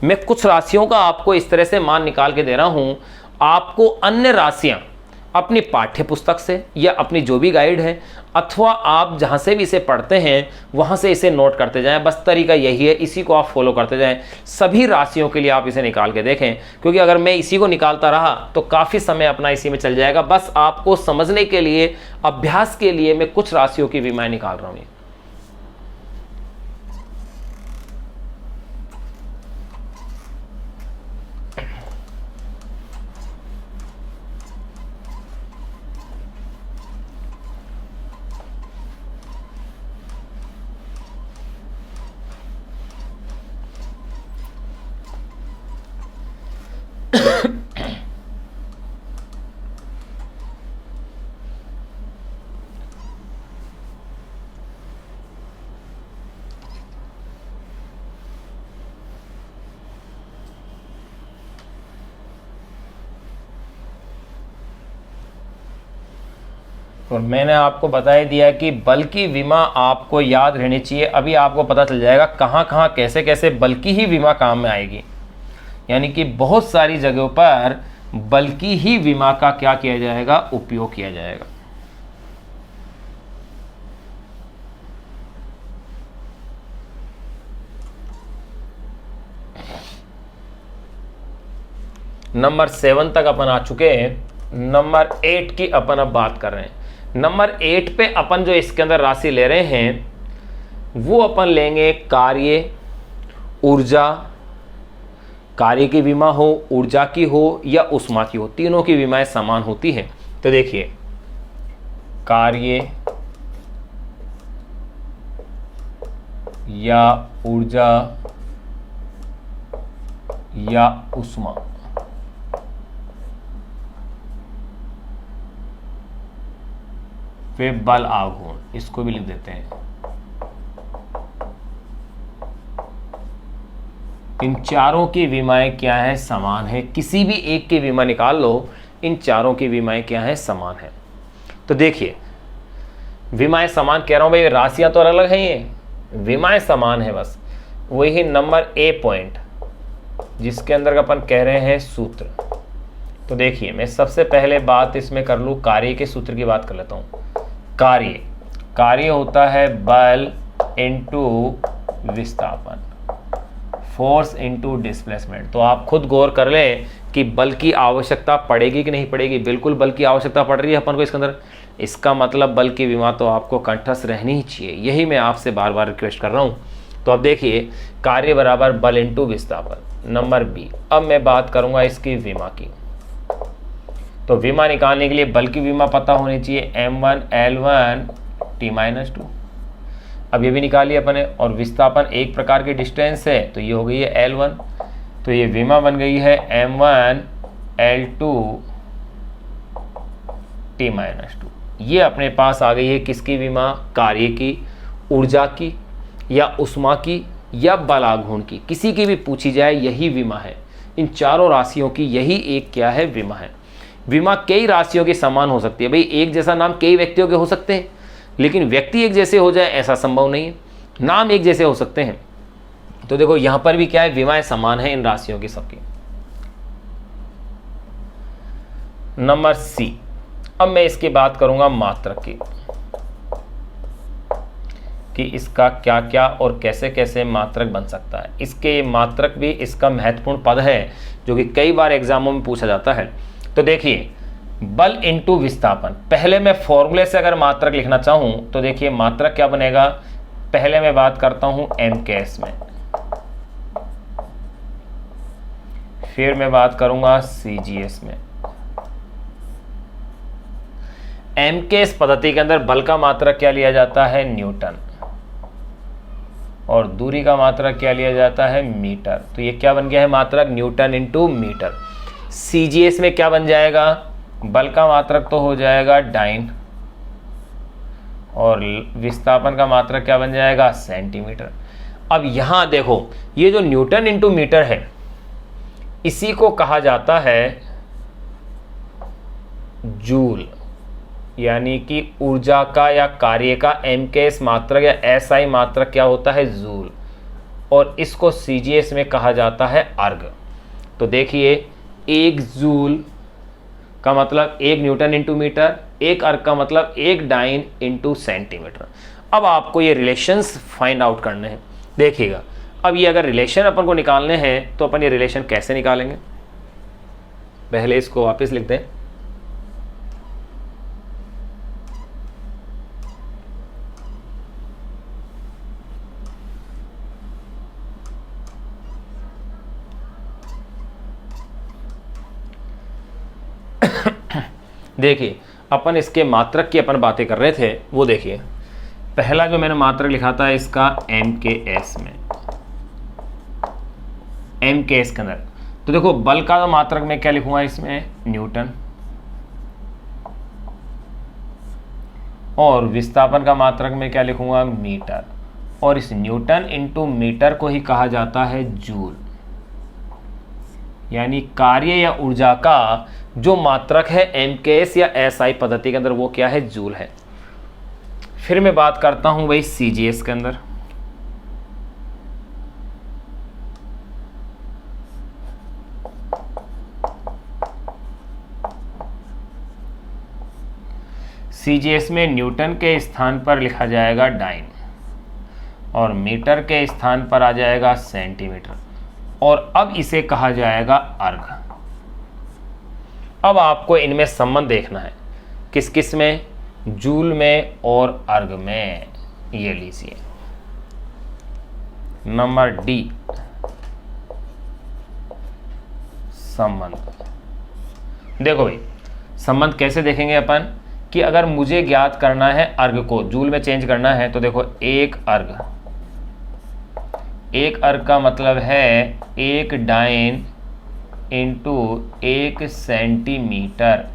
मैं कुछ राशियों का आपको इस तरह से मान निकाल के दे रहा हूँ, आपको अन्य राशियाँ अपनी पाठ्य पुस्तक से या अपनी जो भी गाइड है अथवा आप जहाँ से भी इसे पढ़ते हैं वहाँ से इसे नोट करते जाएं। बस तरीका यही है, इसी को आप फॉलो करते जाएं। सभी राशियों के लिए आप इसे निकाल के देखें, क्योंकि अगर मैं इसी को निकालता रहा तो काफ़ी समय अपना इसी में चल जाएगा। बस आपको समझने के लिए, अभ्यास के लिए मैं कुछ राशियों की विमाएं निकाल रहा हूँ। और मैंने आपको बता ही दिया कि बल की विमा आपको याद रहनी चाहिए। अभी आपको पता चल जाएगा कहाँ कहाँ कैसे कैसे बल की ही विमा काम में आएगी। यानी कि बहुत सारी जगहों पर बल की ही विमा का क्या किया जाएगा, उपयोग किया जाएगा। नंबर 7 तक अपन आ चुके हैं। नंबर 8 की अपन अब बात कर रहे हैं। नंबर 8 पे अपन जो इसके अंदर राशि ले रहे हैं वो अपन लेंगे कार्य, ऊर्जा। कार्य की विमा हो, ऊर्जा की हो या उष्मा की हो, तीनों की विमाएं समान होती है। तो देखिए कार्य या ऊर्जा या उष्मा, वे बल आघूर्ण, इसको भी लिख देते हैं। इन चारों की विमाएं क्या है, समान है। किसी भी एक की विमा निकाल लो, इन चारों की विमाएं क्या है, समान है। तो देखिए विमाएं समान कह रहा हूं भाई, राशियां तो अलग हैं, ये विमाएं समान है। बस वही नंबर ए पॉइंट जिसके अंदर अपन कह रहे हैं सूत्र। तो देखिए मैं सबसे पहले बात इसमें कर लूं, कार्य के सूत्र की बात कर लेता हूं। कार्य होता है बल इंटू विस्थापन, फोर्स इंटू डिस्प्लेसमेंट। तो आप खुद गौर कर लें कि बल की आवश्यकता पड़ेगी कि नहीं पड़ेगी। बिल्कुल बल की आवश्यकता पड़ रही है अपन को इसके अंदर। इसका मतलब बल की विमा तो आपको कंठस्थ रहनी ही चाहिए, यही मैं आपसे बार बार रिक्वेस्ट कर रहा हूँ। तो अब देखिए कार्य बराबर बल इंटू विस्थापन। नंबर बी, अब मैं बात करूँगा इसकी विमा की। तो विमा निकालने के लिए बल की विमा पता होनी चाहिए, m1 L1 T-2। अब ये भी निकालिए अपने। और विस्थापन एक प्रकार की डिस्टेंस है, तो ये हो गई है L1। तो ये विमा बन गई है m1 L2 T-2। ये अपने पास आ गई है किसकी विमा, कार्य की, ऊर्जा की या उष्मा की या बल आघूर्ण की। किसी की भी पूछी जाए यही विमा है। इन चारों राशियों की यही एक क्या है, विमा है। विमा कई राशियों के समान हो सकती है। भाई एक जैसा नाम कई व्यक्तियों के हो सकते हैं, लेकिन व्यक्ति एक जैसे हो जाए ऐसा संभव नहीं है। नाम एक जैसे हो सकते हैं। तो देखो यहां पर भी क्या है, विमाएं समान है इन राशियों की सबकी। नंबर सी, अब मैं इसकी बात करूंगा मात्रक की, कि इसका क्या क्या और कैसे कैसे मात्रक बन सकता है। इसके मात्रक भी इसका महत्वपूर्ण पद है जो कि कई बार एग्जामों में पूछा जाता है। तो देखिए, बल इंटू विस्थापन, पहले मैं फॉर्मूले से अगर मात्रक लिखना चाहूं तो देखिए मात्रक क्या बनेगा। पहले मैं बात करता हूं MKS में, फिर मैं बात करूंगा CGS में। MKS पद्धति के अंदर बल का मात्रक क्या लिया जाता है, न्यूटन, और दूरी का मात्रक क्या लिया जाता है, मीटर। तो ये क्या बन गया है मात्रक, न्यूटन इंटू मीटर। CGS में क्या बन जाएगा, बल का मात्रक तो हो जाएगा डाइन, और विस्थापन का मात्रक क्या बन जाएगा, सेंटीमीटर। अब यहां देखो, ये जो न्यूटन इंटू मीटर है इसी को कहा जाता है जूल, यानी कि ऊर्जा का या कार्य का MKS मात्रक या SI मात्रक क्या होता है, जूल, और इसको CGS में कहा जाता है अर्ग। तो देखिए, एक जूल का मतलब एक न्यूटन इंटू मीटर, एक अर्ग का मतलब एक डाइन इंटू सेंटीमीटर। अब आपको ये रिलेशंस फाइंड आउट करने हैं। देखिएगा, अब ये अगर रिलेशन अपन को निकालने हैं तो अपन ये रिलेशन कैसे निकालेंगे। पहले इसको वापस लिख दें। देखिए, अपन इसके मात्रक की अपन बातें कर रहे थे, वो देखिए पहला जो मैंने मात्रक लिखा था इसका MKS में, MKS के अंदर। तो देखो, बल का मात्रक में क्या लिखूंगा इसमें, न्यूटन, और विस्थापन का मात्रक में क्या लिखूंगा, मीटर, और इस न्यूटन इंटू मीटर को ही कहा जाता है जूल, यानी कार्य या ऊर्जा का जो मात्रक है MKS या SI पद्धति के अंदर वो क्या है, जूल है। फिर मैं बात करता हूं वही CGS के अंदर। CGS में न्यूटन के स्थान पर लिखा जाएगा डाइन, और मीटर के स्थान पर आ जाएगा सेंटीमीटर, और अब इसे कहा जाएगा अर्ग। अब आपको इनमें संबंध देखना है, किस किस में, जूल में और अर्ग में। ये लीजिए नंबर D, संबंध। देखो भाई, संबंध कैसे देखेंगे अपन, कि अगर मुझे ज्ञात करना है अर्ग को जूल में चेंज करना है तो देखो, एक अर्ग का मतलब है एक डाइन इंटू एक सेंटीमीटर।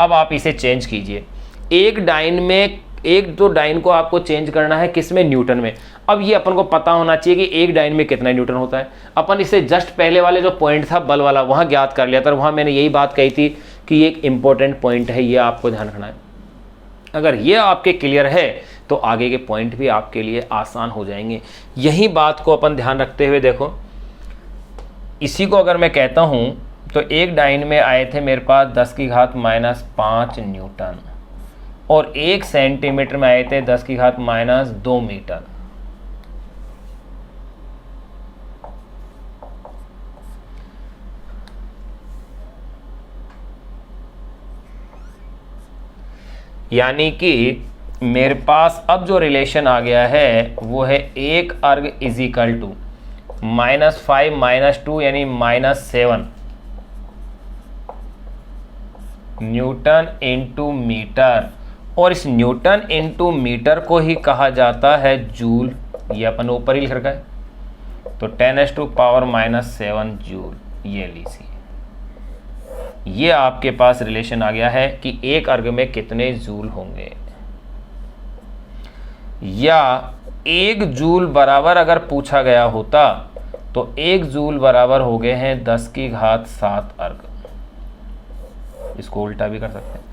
अब आप इसे चेंज कीजिए, एक डाइन में, एक दो डाइन को आपको चेंज करना है किस में, न्यूटन में। अब ये अपन को पता होना चाहिए कि एक डाइन में कितना न्यूटन होता है। अपन इसे जस्ट पहले वाले जो पॉइंट था बल वाला वहां ज्ञात कर लिया था, वहां मैंने यही बात कही थी कि ये एक इंपॉर्टेंट पॉइंट है, ये आपको ध्यान रखना है। अगर ये आपके क्लियर है तो आगे के पॉइंट भी आपके लिए आसान हो जाएंगे। यही बात को अपन ध्यान रखते हुए देखो, इसी को अगर मैं कहता हूं तो एक डाइन में आए थे मेरे पास 10⁻⁵ न्यूटन, और एक सेंटीमीटर में आए थे 10⁻² मीटर। यानी कि मेरे पास अब जो रिलेशन आ गया है वो है एक अर्ग इज इक्वल टू -5 -2 यानी -7 न्यूटन इंटू मीटर, और इस न्यूटन इंटू मीटर को ही कहा जाता है जूल। ये अपन ऊपर ही लिख रखा है, तो 10⁻⁻7 जूल। ये लीजिए, ये आपके पास रिलेशन आ गया है कि एक अर्ग में कितने जूल होंगे, या एक जूल बराबर अगर पूछा गया होता तो एक जूल बराबर हो गए हैं 10⁻7 अर्ग। इसको उल्टा भी कर सकते हैं,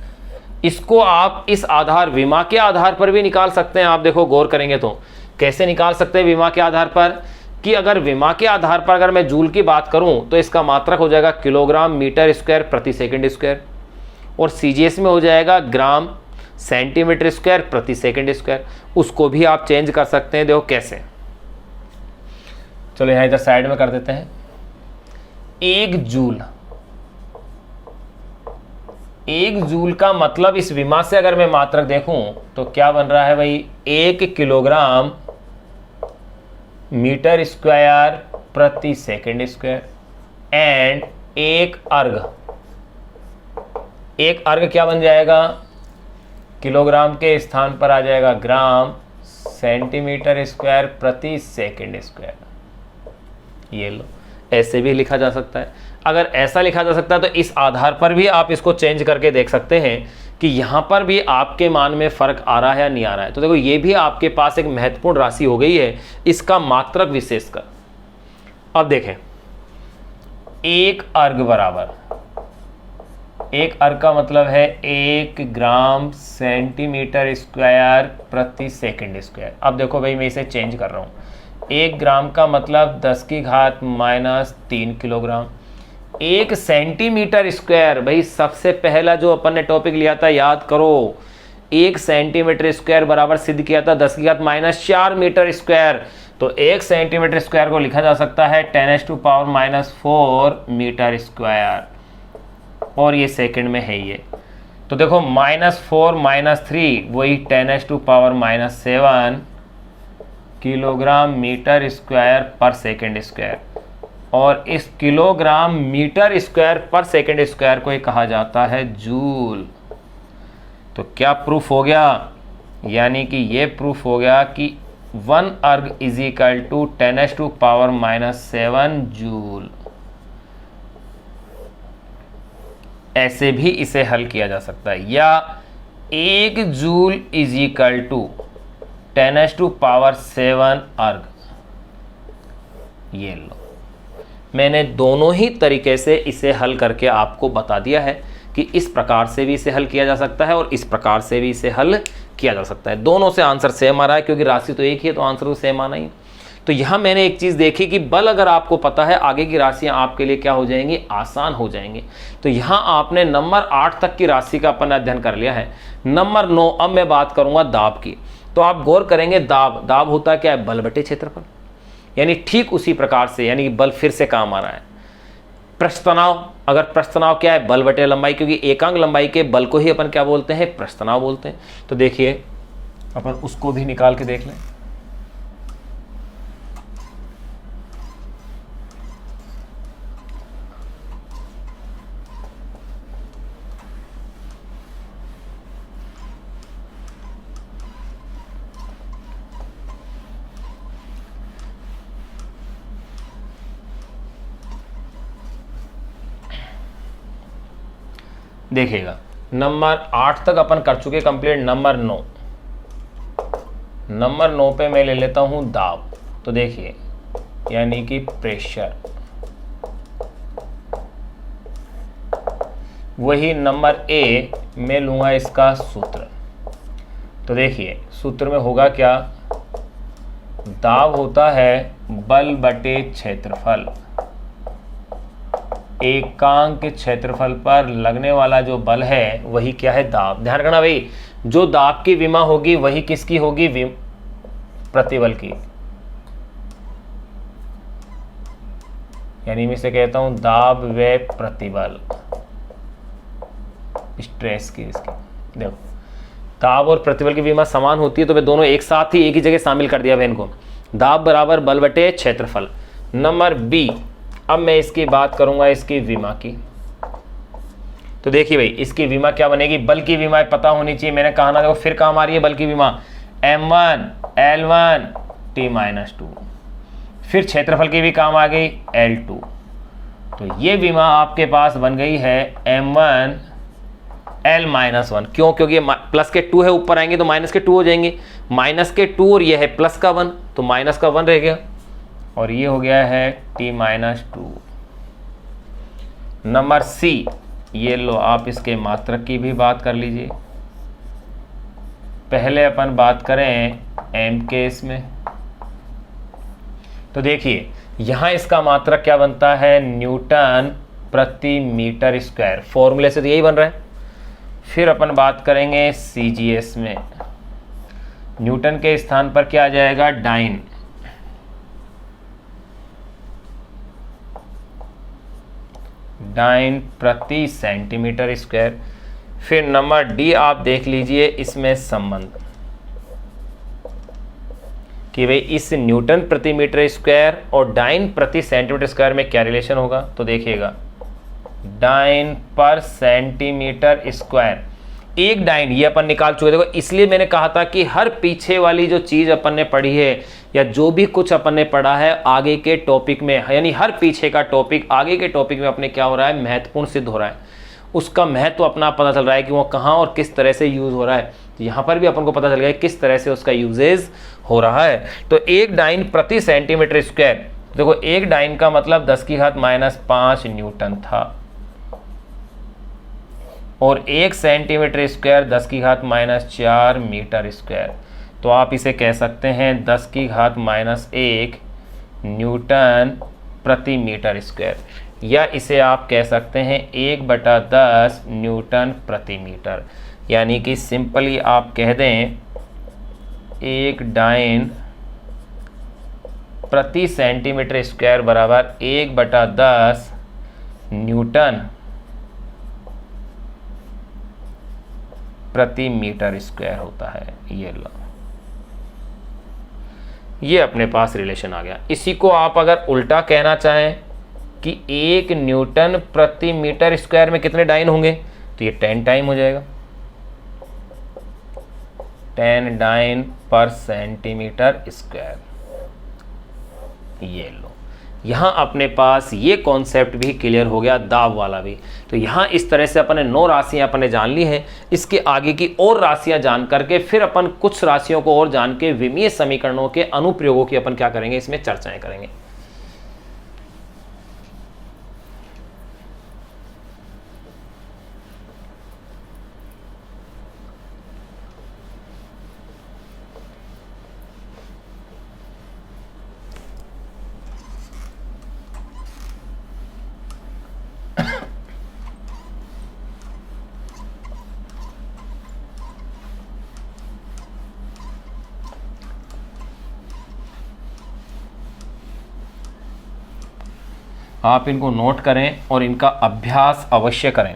इसको आप इस आधार विमा के आधार पर भी निकाल सकते हैं। आप देखो, गौर करेंगे तो कैसे निकाल सकते हैं विमा के आधार पर, कि अगर विमा के आधार पर अगर मैं जूल की बात करूं तो इसका मात्रक हो जाएगा किलोग्राम मीटर स्क्वायर प्रति सेकंड स्क्वायर, और CGS में हो जाएगा ग्राम सेंटीमीटर स्क्वायर प्रति सेकंड स्क्वायर। उसको भी आप चेंज कर सकते हैं, देखो कैसे। चलो यहाँ इधर साइड में कर देते हैं। 1 जूल, 1 जूल का मतलब इस विमा से अगर मैं मात्रक देखूं तो क्या बन रहा है भाई, 1 किलोग्राम मीटर स्क्वायर प्रति सेकंड स्क्वायर एंड 1 अर्घ, 1 अर्घ क्या बन जाएगा, किलोग्राम के स्थान पर आ जाएगा ग्राम सेंटीमीटर स्क्वायर प्रति सेकंड स्क्वायर। ये लो, ऐसे भी लिखा जा सकता है। अगर ऐसा लिखा जा सकता है तो इस आधार पर भी आप इसको चेंज करके देख सकते हैं कि यहां पर भी आपके मान में फर्क आ रहा है या नहीं आ रहा है। तो देखो ये भी आपके पास एक महत्वपूर्ण राशि हो गई है, इसका मात्रक विशेषकर। अब देखें, 1 अर्घ बराबर, 1 अर्घ का मतलब है 1 ग्राम सेंटीमीटर स्क्वायर प्रति सेकंड स्क्वायर। अब देखो भाई मैं इसे चेंज कर रहा हूं, 1 ग्राम का मतलब 10 की घात -3 किलोग्राम। 1 सेंटीमीटर स्क्वायर, भाई सबसे पहला जो अपन ने टॉपिक लिया था याद करो, 1 सेंटीमीटर स्क्वायर बराबर सिद्ध किया था 10 की घात -4 मीटर स्क्वायर। तो 1 सेंटीमीटर स्क्वायर को लिखा जा सकता है 10⁻⁴ मीटर स्क्वायर, और ये सेकंड में है ये। तो देखो -4 -3 वही 10⁻⁻7 किलोग्राम मीटर स्क्वायर पर सेकंड स्क्वायर, और इस किलोग्राम मीटर स्क्वायर पर सेकंड स्क्वायर को ही कहा जाता है जूल। तो क्या प्रूफ हो गया, यानी कि ये प्रूफ हो गया कि 1 अर्घ इज इक्वल टू 10⁻⁻7 जूल। ऐसे भी इसे हल किया जा सकता है, या 1 जूल इज इक्वल टू 10⁻7 अर्घ। ये लो, मैंने दोनों ही तरीके से इसे हल करके आपको बता दिया है कि इस प्रकार से भी इसे हल किया जा सकता है और इस प्रकार से भी इसे हल किया जा सकता है। दोनों से आंसर सेम आ रहा है, क्योंकि राशि तो एक ही है तो आंसर तो सेम आना ही। तो यहाँ मैंने एक चीज़ देखी कि बल अगर आपको पता है, आगे की राशियाँ आपके लिए क्या हो जाएंगी, आसान हो जाएंगी। तो यहाँ आपने नंबर 8 तक की राशि का अपन अध्ययन कर लिया है। नंबर 9 अब मैं बात करूँगा दाब की। तो आप गौर करेंगे, दाब होता क्या है, बल बटे क्षेत्रफल, यानी ठीक उसी प्रकार से, यानी कि बल फिर से काम आ रहा है। पृष्ठ तनाव, अगर पृष्ठ तनाव क्या है, बल बटे लंबाई, क्योंकि एकांक लंबाई के बल को ही अपन क्या बोलते हैं, पृष्ठ तनाव बोलते हैं। तो देखिए अपन उसको भी निकाल के देख लें। देखिएगा, नंबर 8 तक अपन कर चुके कंप्लीट। नंबर 9 पे मैं ले लेता हूं दाब। तो देखिए, यानी कि प्रेशर, वही नंबर ए में लूंगा इसका सूत्र। तो देखिए सूत्र में होगा क्या, दाब होता है बल बटे क्षेत्रफल, एकांक क्षेत्रफल पर लगने वाला जो बल है वही क्या है, दाब। ध्यान रखना भाई, जो दाब की विमा होगी वही किसकी होगी, प्रतिबल की। यानी मैं इसे कहता हूं दाब व प्रतिबल, स्ट्रेस की इसकी। देखो दाब और प्रतिबल की विमा समान होती है, तो मैं दोनों एक साथ ही एक ही जगह शामिल कर दिया इनको। दाब बराबर बल बटे क्षेत्रफल। नंबर बी, अब मैं इसकी बात करूंगा इसकी विमा की। तो देखिए भाई, इसकी विमा क्या बनेगी, बल की विमा पता होनी चाहिए। मैंने कहा ना, देखो फिर काम आ रही है बल की विमा, m1 L1 T-2। फिर क्षेत्रफल की भी काम आ गई, L2। तो ये विमा आपके पास बन गई है m1 L-1। क्यों, क्योंकि प्लस के 2 है, ऊपर आएंगे तो माइनस के 2 हो जाएंगे, माइनस के 2 और ये है प्लस का 1, तो माइनस का 1 रह गया, और ये हो गया है T-2। नंबर सी, ये लो आप इसके मात्रक की भी बात कर लीजिए। पहले अपन बात करें एम केस में। तो देखिए यहां इसका मात्रक क्या बनता है, न्यूटन प्रति मीटर स्क्वायर। फॉर्मूले से तो यही बन रहा है। फिर अपन बात करेंगे CGS में, न्यूटन के स्थान पर क्या आ जाएगा, डाइन। डाइन प्रति सेंटीमीटर स्क्वायर। फिर नंबर डी आप देख लीजिए, इसमें संबंध कि भाई इस न्यूटन प्रति मीटर स्क्वायर और डाइन प्रति सेंटीमीटर स्क्वायर में क्या रिलेशन होगा। तो देखिएगा, डाइन पर सेंटीमीटर स्क्वायर, एक डाइन ये अपन निकाल चुके। देखो इसलिए मैंने कहा था कि हर पीछे वाली जो चीज़ अपन ने पढ़ी है या जो भी कुछ अपन ने पढ़ा है आगे के टॉपिक में, यानी हर पीछे का टॉपिक आगे के टॉपिक में अपने क्या हो रहा है, महत्वपूर्ण सिद्ध हो रहा है। उसका महत्व अपना पता चल रहा है कि वो कहाँ और किस तरह से यूज़ हो रहा है। तो यहाँ पर भी अपन को पता चल गया किस तरह से उसका यूजेज हो रहा है। तो एक डाइन प्रति सेंटीमीटर स्क्वायर, देखो एक डाइन का मतलब 10⁻⁵ न्यूटन था और 1 सेंटीमीटर स्क्वायर 10⁻⁴ मीटर स्क्वायर। तो आप इसे कह सकते हैं 10⁻⁻1 न्यूटन प्रति मीटर स्क्वायर, या इसे आप कह सकते हैं 1/10 न्यूटन प्रति मीटर। यानी कि सिंपली आप कह दें एक डाइन प्रति सेंटीमीटर स्क्वायर बराबर 1/10 न्यूटन प्रति मीटर स्क्वायर होता है। ये लो, ये अपने पास रिलेशन आ गया। इसी को आप अगर उल्टा कहना चाहें कि 1 न्यूटन प्रति मीटर स्क्वायर में कितने डाइन होंगे, तो ये 10 टाइम हो जाएगा, 10 डाइन पर सेंटीमीटर स्क्वायर। ये लो, यहाँ अपने पास ये कॉन्सेप्ट भी क्लियर हो गया, दाब वाला भी। तो यहाँ इस तरह से अपन ने 9 राशियाँ अपन ने जान ली हैं। इसके आगे की और राशियाँ जान करके फिर अपन कुछ राशियों को और जान के विमीय समीकरणों के अनुप्रयोगों की अपन क्या करेंगे, इसमें चर्चाएं करेंगे। आप इनको नोट करें और इनका अभ्यास अवश्य करें।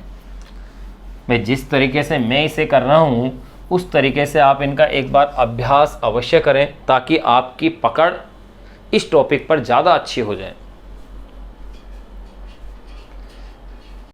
मैं जिस तरीके से मैं इसे कर रहा हूँ उस तरीके से आप इनका एक बार अभ्यास अवश्य करें, ताकि आपकी पकड़ इस टॉपिक पर ज़्यादा अच्छी हो जाए।